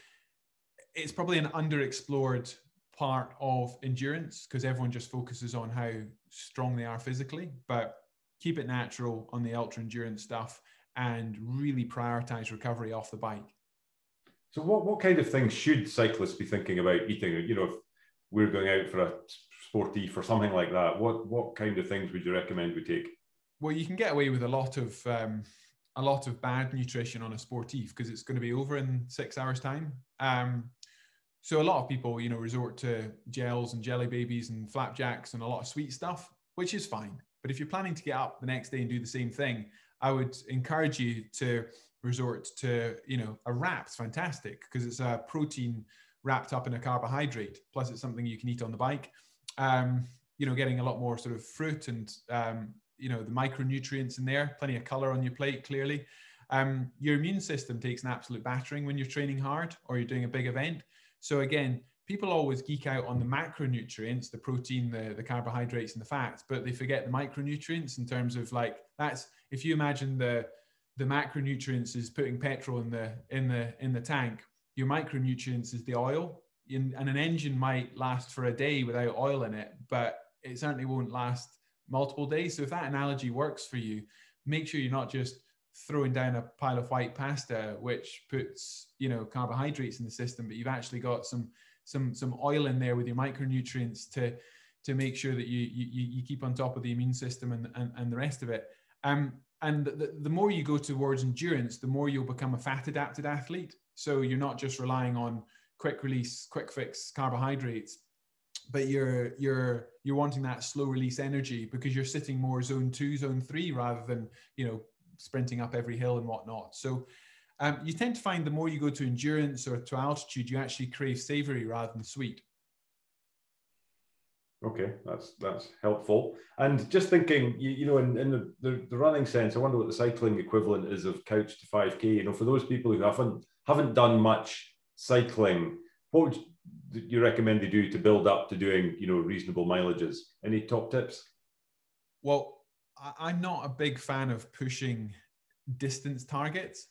B: it's probably an underexplored part of endurance, because everyone just focuses on how strong they are physically, but keep it natural on the ultra endurance stuff and really prioritize recovery off the bike.
A: So what kind of things should cyclists be thinking about eating? You know, if we're going out for a sportif or something like that, what kind of things would you recommend we take?
B: Well, you can get away with a lot of bad nutrition on a sportif, because it's going to be over in 6 hours time. So a lot of people, you know, resort to gels and jelly babies and flapjacks and a lot of sweet stuff, which is fine. But if you're planning to get up the next day and do the same thing, I would encourage you to resort to, you know, a wrap's fantastic, because it's a protein wrapped up in a carbohydrate. Plus it's something you can eat on the bike. You know, getting a lot more sort of fruit and, you know, the micronutrients in there, plenty of color on your plate, clearly. Your immune system takes an absolute battering when you're training hard or you're doing a big event. So again, people always geek out on the macronutrients, the protein, the carbohydrates and the fats, but they forget the micronutrients in terms of, like, that's, if you imagine the macronutrients is putting petrol in the tank, your micronutrients is the oil. And an engine might last for a day without oil in it, but it certainly won't last multiple days. So if that analogy works for you, make sure you're not just throwing down a pile of white pasta, which puts, you know, carbohydrates in the system, but you've actually got some oil in there with your micronutrients to make sure that you keep on top of the immune system and the rest of it. And the more you go towards endurance, the more you'll become a fat adapted athlete. So you're not just relying on quick release, quick fix carbohydrates, but you're wanting that slow release energy, because you're sitting more zone 2, zone 3, rather than, you know, sprinting up every hill and whatnot. So you tend to find the more you go to endurance or to altitude, you actually crave savory rather than sweet.
A: Okay, that's helpful. And just thinking, you know, in the running sense, I wonder what the cycling equivalent is of couch to 5K. You know, for those people who haven't done much cycling, what would you recommend they do to build up to doing, you know, reasonable mileages? Any top tips?
B: Well, I'm not a big fan of pushing distance targets.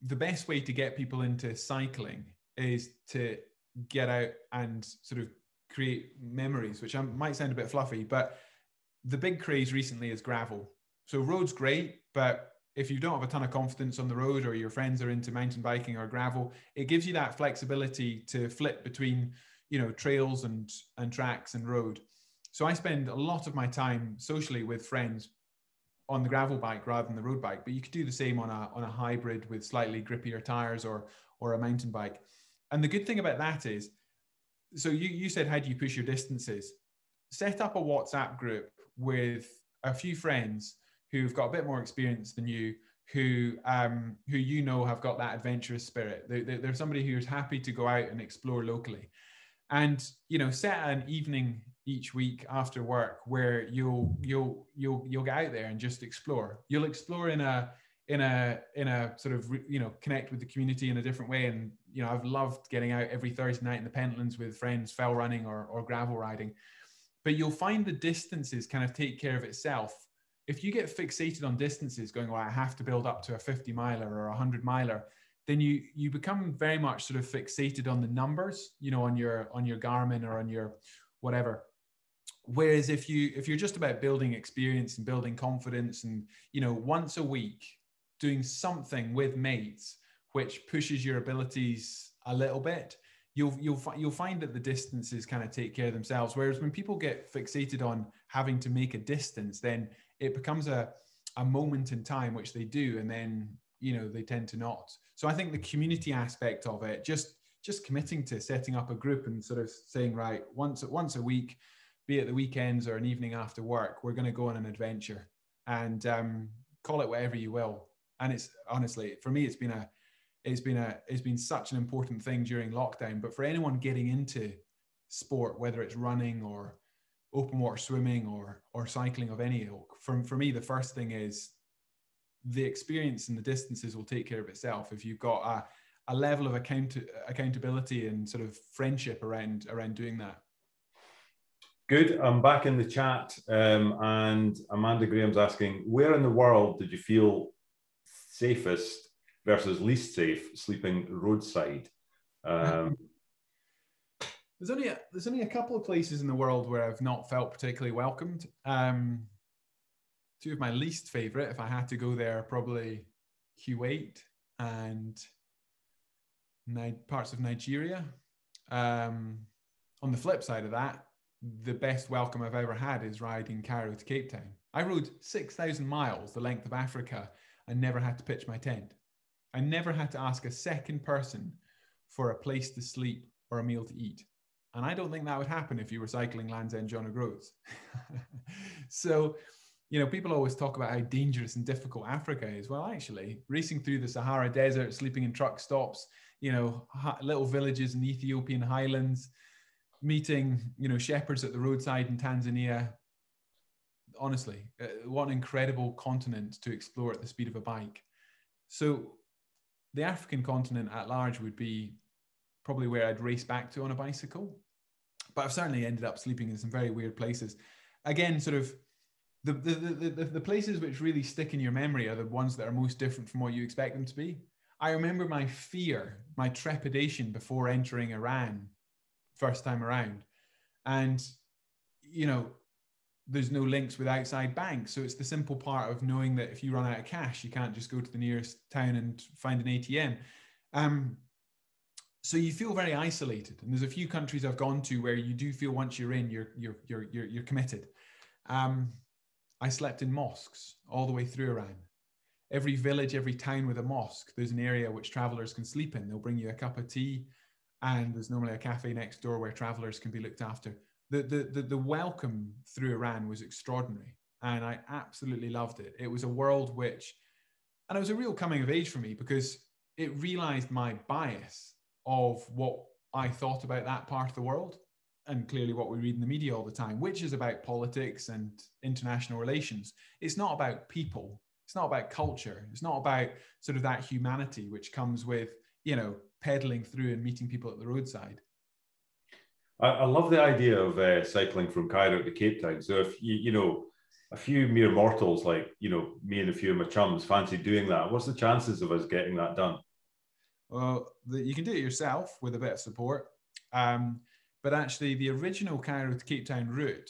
B: The best way to get people into cycling is to get out and sort of create memories, which might sound a bit fluffy, but the big craze recently is gravel. So road's great, but if you don't have a ton of confidence on the road, or your friends are into mountain biking or gravel, it gives you that flexibility to flip between, you know, trails and tracks and road. So I spend a lot of my time socially with friends on the gravel bike rather than the road bike, but you could do the same on a hybrid with slightly grippier tires or a mountain bike. And the good thing about that is, so you said, how do you push your distances? Set up a WhatsApp group with a few friends who've got a bit more experience than you, who you know have got that adventurous spirit. They're somebody who's happy to go out and explore locally. And, you know, set an evening each week after work where you'll get out there and just explore. You'll explore in a sort of, you know, connect with the community in a different way. And, you know, I've loved getting out every Thursday night in the Pentlands with friends, fell running or gravel riding. But you'll find the distances kind of take care of itself. If you get fixated on distances, going, well, I have to build up to a 50 miler or a 100 miler, then you become very much sort of fixated on the numbers, you know, on your Garmin or on your whatever. Whereas if you're just about building experience and building confidence, and, you know, once a week doing something with mates which pushes your abilities a little bit, you'll find that the distances kind of take care of themselves. Whereas when people get fixated on having to make a distance, then it becomes a moment in time, which they do, and then, you know, they tend to not. So I think the community aspect of it, just committing to setting up a group and sort of saying, right, once a week, be it the weekends or an evening after work, we're going to go on an adventure, and call it whatever you will. And it's honestly, for me, it's been such an important thing during lockdown. But for anyone getting into sport, whether it's running or open water swimming or cycling of any ilk, for me, the first thing is the experience and the distances will take care of itself if you've got a level of accountability and sort of friendship around doing that.
A: Good. I'm back in the chat, and Amanda Graham's asking, where in the world did you feel safest versus least safe sleeping roadside?
B: There's only a couple of places in the world where I've not felt particularly welcomed. Two of my least favorite, if I had to go there, probably Kuwait and parts of Nigeria. On the flip side of that, the best welcome I've ever had is riding Cairo to Cape Town. I rode 6,000 miles, the length of Africa, and never had to pitch my tent. I never had to ask a second person for a place to sleep or a meal to eat. And I don't think that would happen if you were cycling Land's End John O'Groats. So, people always talk about how dangerous and difficult Africa is. Well, actually, racing through the Sahara Desert, sleeping in truck stops, little villages in the Ethiopian highlands, meeting, shepherds at the roadside in Tanzania. Honestly, what an incredible continent to explore at the speed of a bike. So the African continent at large would be probably where I'd race back to on a bicycle. But I've certainly ended up sleeping in some very weird places. Again, sort of the places which really stick in your memory are the ones that are most different from what you expect them to be. I remember my fear, my trepidation before entering Iran first time around. And, there's no links with outside banks. So it's the simple part of knowing that if you run out of cash, you can't just go to the nearest town and find an ATM. So you feel very isolated. And there's a few countries I've gone to where you do feel once you're in, you're committed. I slept in mosques all the way through Iran. Every village, every town with a mosque, there's an area which travelers can sleep in. They'll bring you a cup of tea, and there's normally a cafe next door where travelers can be looked after. The welcome through Iran was extraordinary, and I absolutely loved it. It was a world and it was a real coming of age for me, because it realized my bias of what I thought about that part of the world, and clearly what we read in the media all the time, which is about politics and international relations. It's not about people. It's not about culture. It's not about sort of that humanity which comes with, pedaling through and meeting people at the roadside.
A: I love the idea of cycling from Cairo to Cape Town. So if a few mere mortals like, me and a few of my chums fancy doing that, what's the chances of us getting that done?
B: Well, you can do it yourself with a bit of support. But actually the original Cairo to Cape Town route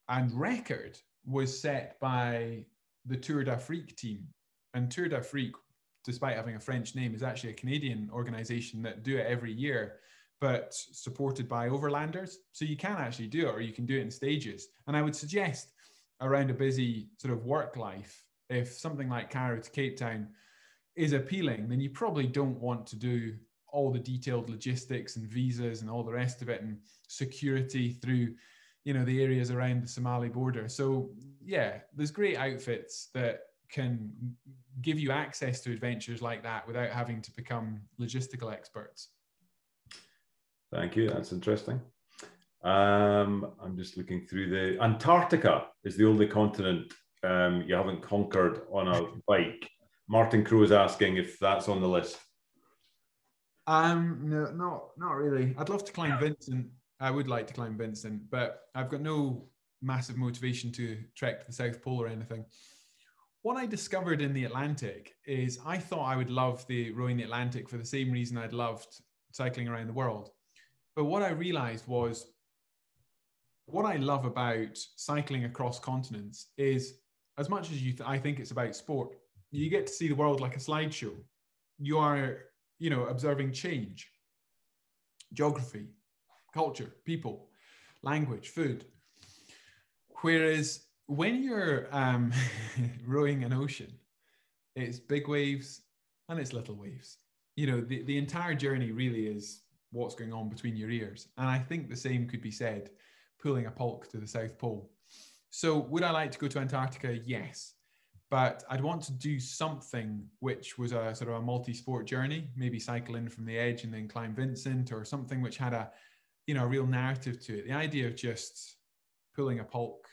B: and record was set by the Tour d'Afrique team. And Tour d'Afrique, despite having a French name, is actually a Canadian organization that do it every year, but supported by overlanders. So you can actually do it, or you can do it in stages. And I would suggest around a busy sort of work life, if something like Cairo to Cape Town is appealing, then you probably don't want to do all the detailed logistics and visas and all the rest of it and security through, the areas around the Somali border. So yeah, there's great outfits that can give you access to adventures like that without having to become logistical experts.
A: Thank you. That's interesting. I'm just looking through the Antarctica is the only continent you haven't conquered on a bike. Martin Crowe is asking if that's on the list.
B: No, not really. I'd love to climb Vincent. I would like to climb Vincent, but I've got no massive motivation to trek to the South Pole or anything. What I discovered in the Atlantic is I thought I would love rowing the Atlantic for the same reason I'd loved cycling around the world. But what I realized was what I love about cycling across continents is, as much as I think it's about sport, you get to see the world like a slideshow. You are, observing change, geography, culture, people, language, food. Whereas when you're rowing an ocean, it's big waves and it's little waves. The entire journey really is what's going on between your ears. And I think the same could be said pulling a pulk to the South Pole. So would I like to go to Antarctica? Yes. But I'd want to do something which was a sort of a multi-sport journey, maybe cycle in from the edge and then climb Vincent, or something which had a real narrative to it. The idea of just pulling a pulk,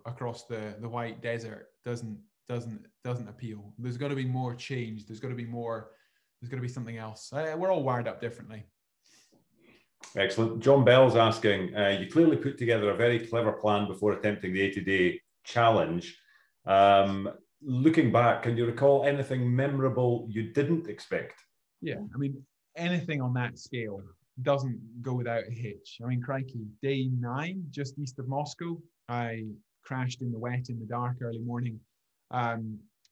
B: across the white desert doesn't doesn't appeal. There's got to be more change. There's got to be more. There's got to be something else. We're all wired up differently.
A: Excellent. John Bell's asking, you clearly put together a very clever plan before attempting the 80-day challenge. Looking back, can you recall anything memorable you didn't expect?
B: Yeah, I mean, anything on that scale doesn't go without a hitch. I mean, crikey, day 9, just east of Moscow, I crashed in the wet in the dark early morning,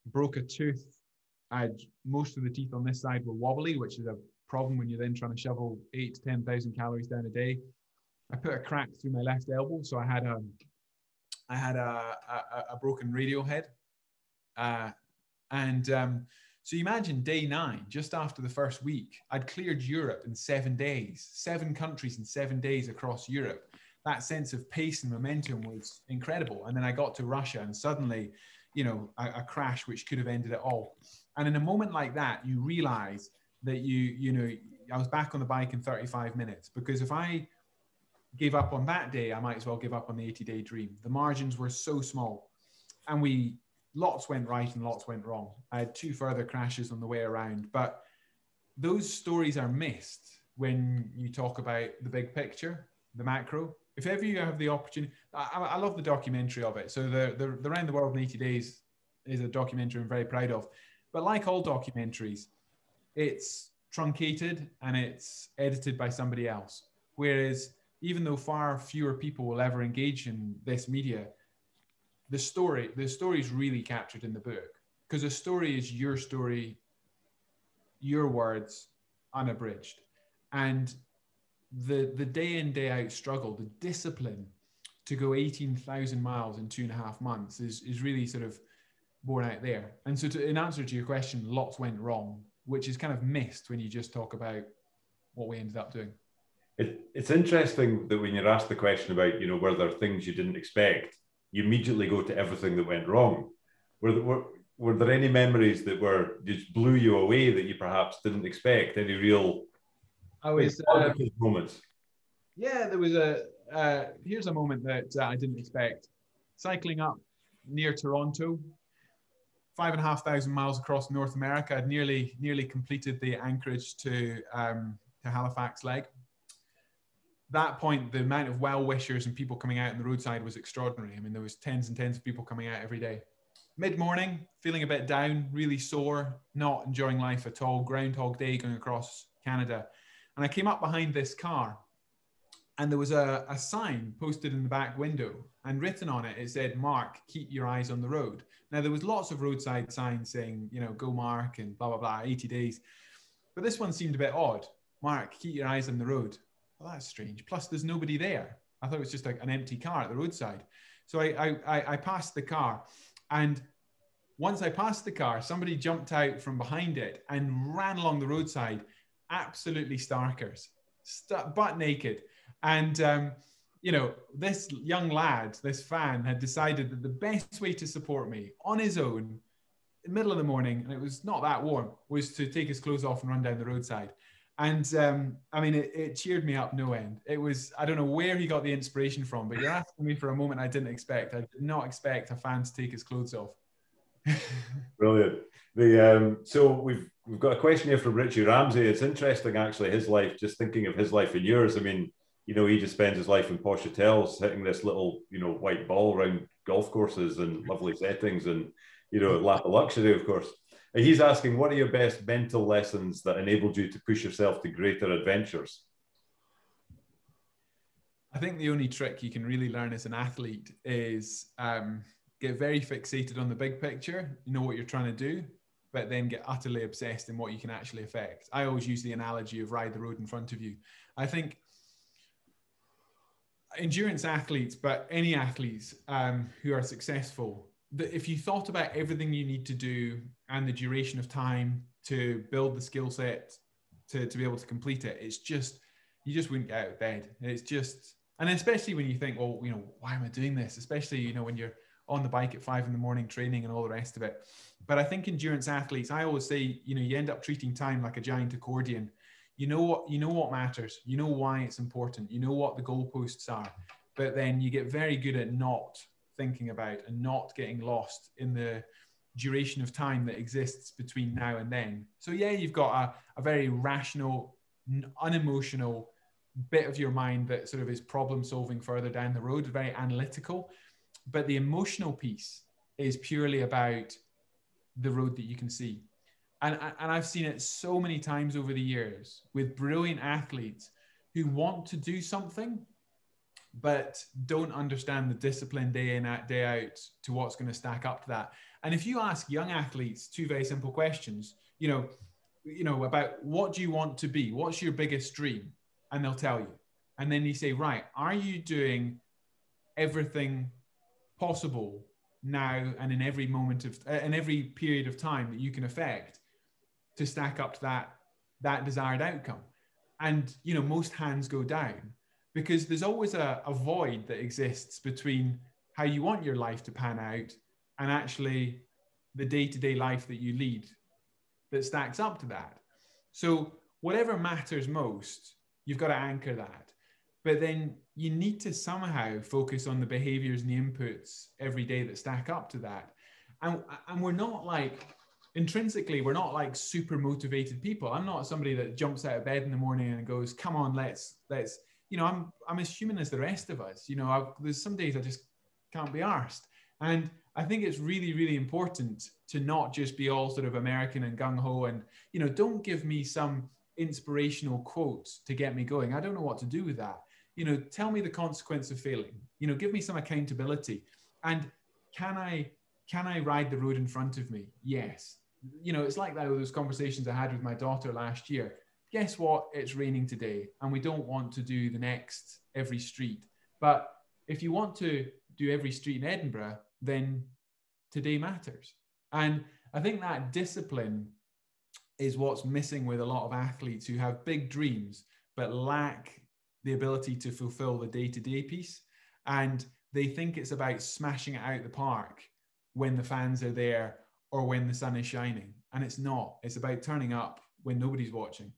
B: broke a tooth. Most of the teeth on this side were wobbly, which is a problem when you're then trying to shovel 8,000 to 10,000 calories down a day. I put a crack through my left elbow, so I had a broken radial head. So you imagine day 9, just after the first week, I'd cleared Europe in 7 days, 7 countries in 7 days across Europe. That sense of pace and momentum was incredible. And then I got to Russia and suddenly, you know, a crash which could have ended it all. And in a moment like that, you realize that you know, I was back on the bike in 35 minutes, because if I gave up on that day, I might as well give up on the 80-day dream. The margins were so small, and lots went right and lots went wrong. I had 2 further crashes on the way around, but those stories are missed when you talk about the big picture, the macro. If ever you have the opportunity, I love the documentary of it. So the Round the World in 80 Days is a documentary I'm very proud of. But like all documentaries, it's truncated and it's edited by somebody else. Whereas even though far fewer people will ever engage in this media, the story is really captured in the book, because a story is your story, your words, unabridged. And the day in, day out struggle, the discipline to go 18,000 miles in 2.5 months is really sort of born out there. And so in answer to your question, lots went wrong, which is kind of missed when you just talk about what we ended up doing.
A: It's interesting that when you're asked the question about, you know, were there things you didn't expect, you immediately go to everything that went wrong. Were there any memories that just blew you away that you perhaps didn't expect? Any real moments?
B: Yeah, there was here's a moment that I didn't expect. Cycling up near Toronto, 5,500 miles across North America. I'd nearly completed the Anchorage to Halifax leg. That point, the amount of well-wishers and people coming out on the roadside was extraordinary. I mean, there was tens and tens of people coming out every day. Mid-morning, feeling a bit down, really sore, not enjoying life at all. Groundhog Day going across Canada. And I came up behind this car, and there was a sign posted in the back window, and written on it, it said, "Mark, keep your eyes on the road." Now, there was lots of roadside signs saying, you know, "Go Mark," and blah, blah, blah, 80 days. But this one seemed a bit odd. "Mark, keep your eyes on the road." Well, that's strange. Plus, there's nobody there. I thought it was just like an empty car at the roadside. So I passed the car. And once I passed the car, somebody jumped out from behind it and ran along the roadside, absolutely starkers, butt naked. And, you know, this young lad, this fan, had decided that the best way to support me on his own, in the middle of the morning, and it was not that warm, was to take his clothes off and run down the roadside. And I mean, it cheered me up no end. It was, I don't know where he got the inspiration from, but you're asking me for a moment I didn't expect. I did not expect a fan to take his clothes off.
A: Brilliant. So we've got a question here from Richie Ramsey. It's interesting, actually, his life, just thinking of his life and yours. I mean, you know, he just spends his life in posh hotels, hitting this little, you know, white ball around golf courses and lovely settings and, you know, lap of luxury, of course. And he's asking, what are your best mental lessons that enabled you to push yourself to greater adventures?
B: I think the only trick you can really learn as an athlete is get very fixated on the big picture, you know what you're trying to do, but then get utterly obsessed in what you can actually affect. I always use the analogy of ride the road in front of you. I think endurance athletes, but any athletes who are successful, that if you thought about everything you need to do and the duration of time to build the skill set to be able to complete it, it's just, you just wouldn't get out of bed. It's just, and especially when you think, well, you know, why am I doing this? Especially, you know, when you're on the bike at 5 a.m. training and all the rest of it. But I think endurance athletes, I always say, you know, you end up treating time like a giant accordion. You know what matters. You know why it's important. You know what the goalposts are. But then you get very good at not thinking about and not getting lost in the duration of time that exists between now and then. So yeah, you've got a very rational, unemotional bit of your mind that sort of is problem solving further down the road, very analytical. But the emotional piece is purely about the road that you can see. And I've seen it so many times over the years with brilliant athletes who want to do something, but don't understand the discipline day in, day out to what's going to stack up to that. And if you ask young athletes two very simple questions, you know, about what do you want to be? What's your biggest dream? And they'll tell you. And then you say, right, are you doing everything possible now and in every moment of, in every period of time that you can affect to stack up to that desired outcome? And, you know, most hands go down because there's always a void that exists between how you want your life to pan out and actually the day-to-day life that you lead that stacks up to that. So whatever matters most, you've got to anchor that. But then you need to somehow focus on the behaviors and the inputs every day that stack up to that. And we're not like, intrinsically, we're not like super motivated people. I'm not somebody that jumps out of bed in the morning and goes, come on, let's, you know, I'm as human as the rest of us. You know, there's some days I just can't be arsed. And I think it's really, really important to not just be all sort of American and gung-ho and, you know, don't give me some inspirational quotes to get me going. I don't know what to do with that. You know, tell me the consequence of failing. You know, give me some accountability. And can I ride the road in front of me? Yes. You know, it's like that with those conversations I had with my daughter last year. Guess what? It's raining today and we don't want to do the next every street. But if you want to do every street in Edinburgh, then today matters. And I think that discipline is what's missing with a lot of athletes who have big dreams, but lack the ability to fulfill the day-to-day piece. And they think it's about smashing it out the park when the fans are there or when the sun is shining. And it's not. It's about turning up when nobody's watching.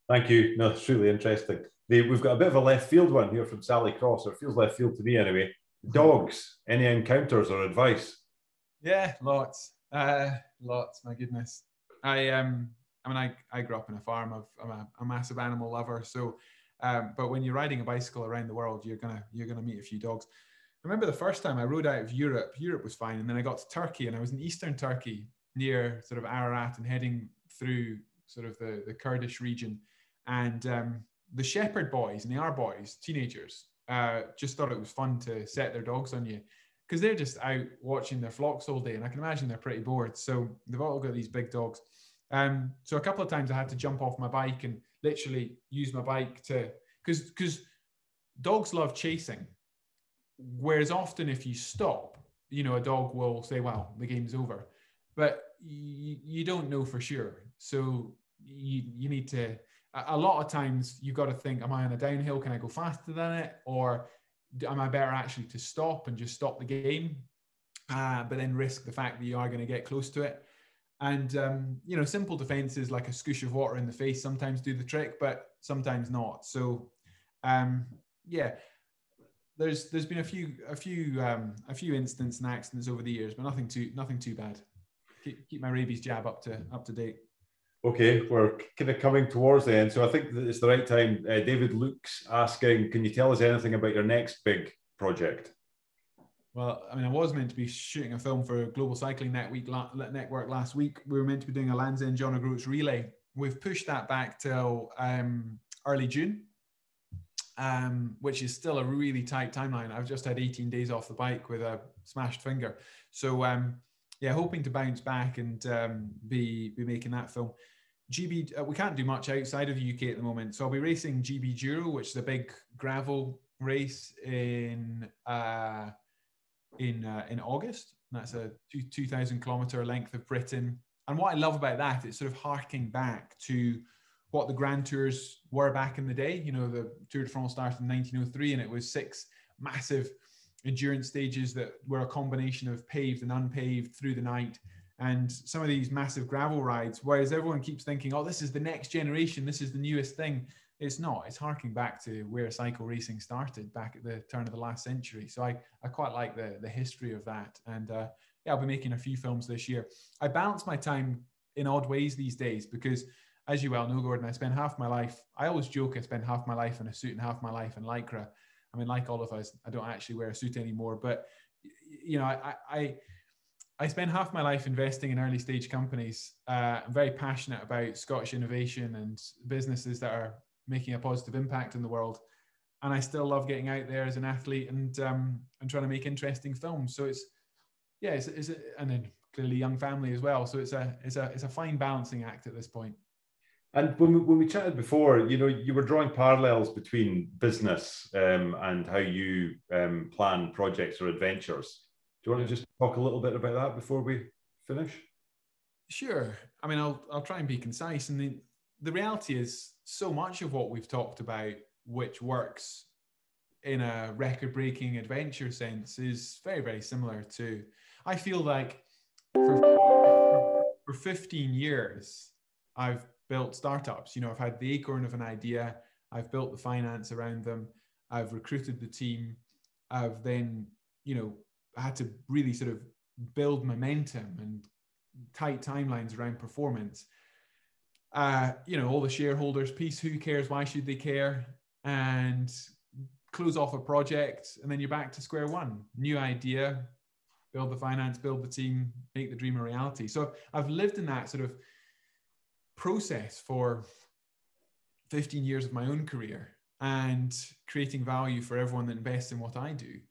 A: Thank you. No, it's really interesting. We've got a bit of a left field one here from Sally Cross, or it feels left field to me anyway. Dogs, any encounters or advice?
B: Yeah, lots. Lots, my goodness. I mean, I grew up in a farm. I'm a massive animal lover. So, but when you're riding a bicycle around the world, you're gonna meet a few dogs. I remember the first time I rode out of Europe. Europe was fine, and then I got to Turkey, and I was in eastern Turkey near sort of Ararat and heading through sort of the Kurdish region, and the shepherd boys and the R boys, teenagers, just thought it was fun to set their dogs on you because they're just out watching their flocks all day, and I can imagine they're pretty bored. So they've all got these big dogs. So a couple of times I had to jump off my bike and literally use my bike to, because dogs love chasing. Whereas often if you stop, you know, a dog will say, well, the game's over, but you don't know for sure. So you need to, a lot of times you've got to think, am I on a downhill? Can I go faster than it? Or am I better actually to stop and just stop the game? But then risk the fact that you are going to get close to it. And, you know, simple defenses like a scoosh of water in the face sometimes do the trick, but sometimes not. So, yeah, there's been a few incidents and accidents over the years, but nothing too bad. Keep my rabies jab up to date.
A: Okay, we're kind of coming towards the end, so I think that it's the right time. David Luke's asking, can you tell us anything about your next big project?
B: Well, I mean, I was meant to be shooting a film for Global Cycling Network last week. We were meant to be doing a Land's End John O'Groats relay. We've pushed that back till early June, which is still a really tight timeline. I've just had 18 days off the bike with a smashed finger. So, yeah, hoping to bounce back and be making that film. GB, we can't do much outside of the UK at the moment. So I'll be racing GB Giro, which is a big gravel race in August. That's a 2,000 kilometer length of Britain. And what I love about that, it's sort of harking back to what the Grand Tours were back in the day. You know, the Tour de France started in 1903, and it was 6 massive endurance stages that were a combination of paved and unpaved through the night. And some of these massive gravel rides, whereas everyone keeps thinking, oh, this is the next generation, this is the newest thing. It's not. It's harking back to where cycle racing started back at the turn of the last century. So I quite like the history of that. And yeah, I'll be making a few films this year. I balance my time in odd ways these days because, as you well know, Gordon, I spend half my life, I always joke I spend half my life in a suit and half my life in Lycra. I mean, like all of us, I don't actually wear a suit anymore, but I spend half my life investing in early stage companies. I'm very passionate about Scottish innovation and businesses that are making a positive impact in the world. And I still love getting out there as an athlete and trying to make interesting films. So and then clearly young family as well. So it's a fine balancing act at this point.
A: And when we chatted before, you were drawing parallels between business and how you plan projects or adventures. Do you want to just talk a little bit about that before we finish?
B: Sure. I mean, I'll try and be concise. And the reality is, so much of what we've talked about, which works in a record-breaking adventure sense, is very, very similar to. I feel like for 15 years, I've built startups. I've had the acorn of an idea. I've built the finance around them. I've recruited the team. I've then, had to really sort of build momentum and tight timelines around performance. All the shareholders piece, who cares? Why should they care? And close off a project, and then you're back to square one. New idea, build the finance, build the team, make the dream a reality. So I've lived in that sort of process for 15 years of my own career and creating value for everyone that invests in what I do.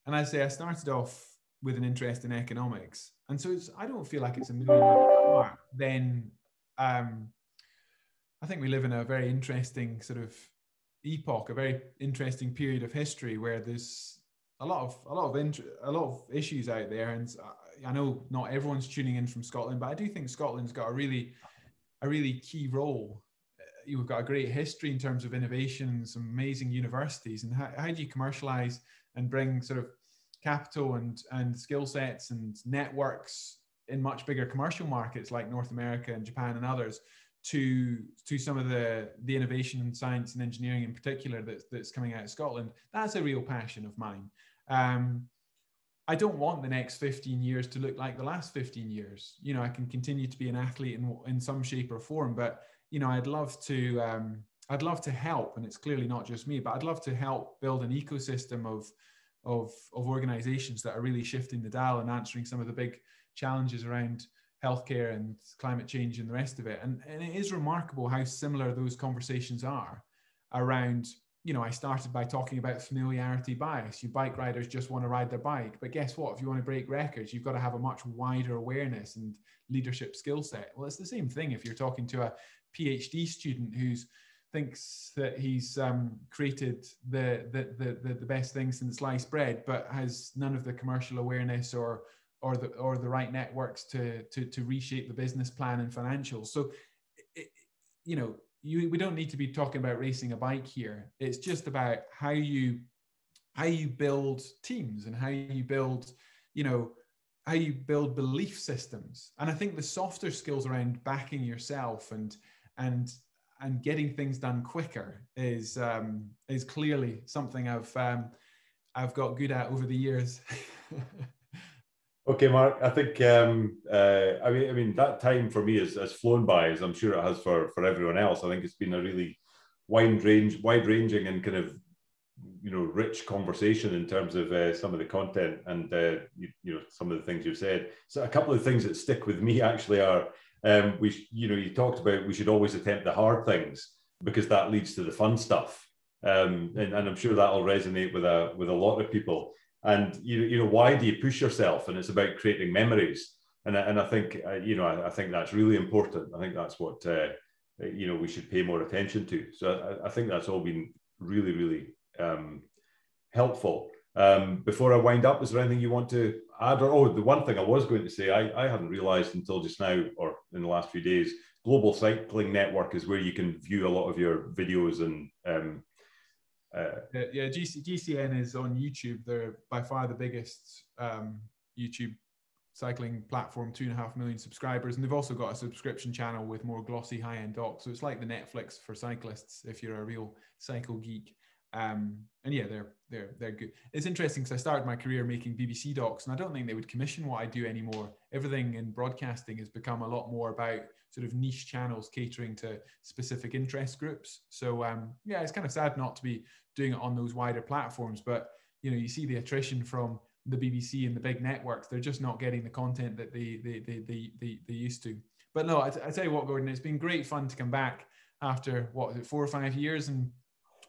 B: And I say I started off with an interest in economics. And so I don't feel like it's a million miles apart. Then I think we live in a very interesting sort of epoch, a very interesting period of history where there's a lot of issues out there. And I know not everyone's tuning in from Scotland, but I do think Scotland's got a really key role. You've got a great history in terms of innovation, some amazing universities. And how do you commercialize and bring sort of capital and skill sets and networks in much bigger commercial markets like North America and Japan and others to some of the innovation in science and engineering in particular that's coming out of Scotland? That's a real passion of mine. I don't want the next 15 years to look like the last 15 years. I can continue to be an athlete in some shape or form, but I'd love to help, and it's clearly not just me, but I'd love to help build an ecosystem of organizations that are really shifting the dial and answering some of the big challenges around healthcare and climate change and the rest of it. And it is remarkable how similar those conversations are around, I started by talking about familiarity bias. You bike riders just want to ride their bike. But guess what? If you want to break records, you've got to have a much wider awareness and leadership skill set. Well, it's the same thing if you're talking to a PhD student who thinks that he's created the best thing since sliced bread, but has none of the commercial awareness or the right networks to reshape the business plan and financials. So, we don't need to be talking about racing a bike here. It's just about how you build teams and how you build belief systems. And I think the softer skills around backing yourself and getting things done quicker is clearly something I've got good at over the years.
A: Okay, Mark, I think, I mean, that time for me has flown by, as I'm sure it has for everyone else. I think it's been a really wide-ranging and kind of, rich conversation in terms of some of the content and, some of the things you've said. So a couple of things that stick with me actually are, you talked about we should always attempt the hard things because that leads to the fun stuff. And I'm sure that'll resonate with a lot of people. And why do you push yourself? And it's about creating memories. And I think I think that's really important. I think that's what we should pay more attention to. So I think that's all been really, really helpful. Before I wind up, is there anything you want to add? Or the one thing I was going to say, I hadn't realised until just now or in the last few days, Global Cycling Network is where you can view a lot of your videos and.
B: GCN is on YouTube. They're by far the biggest YouTube cycling platform, 2.5 million subscribers, and they've also got a subscription channel with more glossy high-end docs. So it's like the Netflix for cyclists if you're a real cycle geek. And yeah, they're good. It's interesting because I started my career making BBC docs, and I don't think they would commission what I do anymore. Everything in broadcasting has become a lot more about sort of niche channels catering to specific interest groups. So yeah, it's kind of sad not to be doing it on those wider platforms, but you know, you see the attrition from the BBC and the big networks. They're just not getting the content that they used to. But no, I tell you what, Gordon, it's been great fun to come back after, what is it, 4 or 5 years, and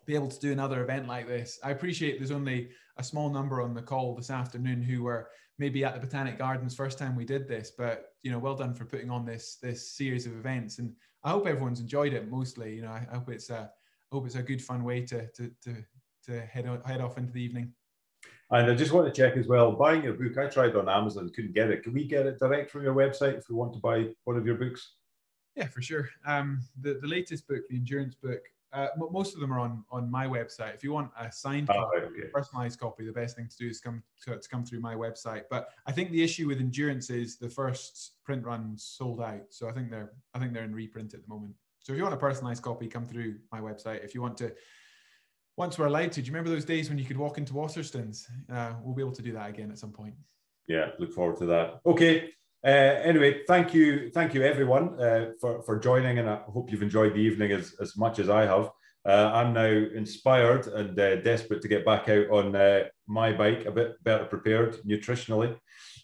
B: be able to do another event like this. I appreciate there's only a small number on the call this afternoon who were maybe at the Botanic Gardens first time we did this, but you know, well done for putting on this series of events. And I hope everyone's enjoyed it mostly. You know, I hope it's a good fun way to head off into the evening. And
A: I just want to check as well, buying your book, I tried on Amazon, couldn't get it. Can we get it direct from your website if we want to buy one of your books?
B: Yeah, for sure. The latest book, the endurance book, most of them are on my website. If you want a signed copy, a personalized copy, the best thing to do is come through my website. But I think the issue with endurance is the first print run sold out. So I think they're in reprint at the moment. So if you want a personalized copy, come through my website. If you want to, once we're allowed to, do you remember those days when you could walk into Waterstones? We'll be able to do that again at some point.
A: Yeah, look forward to that. Okay. Anyway, thank you everyone for joining, and I hope you've enjoyed the evening as much as I have. I'm now inspired and desperate to get back out on my bike, a bit better prepared nutritionally.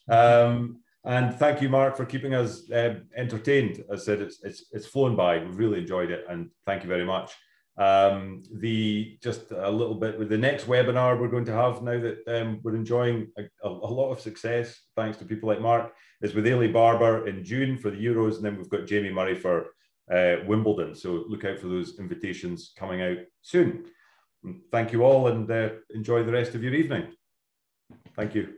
A: And thank you, Mark, for keeping us entertained. As I said, it's flown by. We've really enjoyed it, and thank you very much. Just a little bit with the next webinar we're going to have now that we're enjoying a lot of success thanks to people like Mark, is with Ailey Barber in June for the Euros, and then we've got Jamie Murray for Wimbledon. So look out for those invitations coming out soon. Thank you all, and enjoy the rest of your evening. Thank you.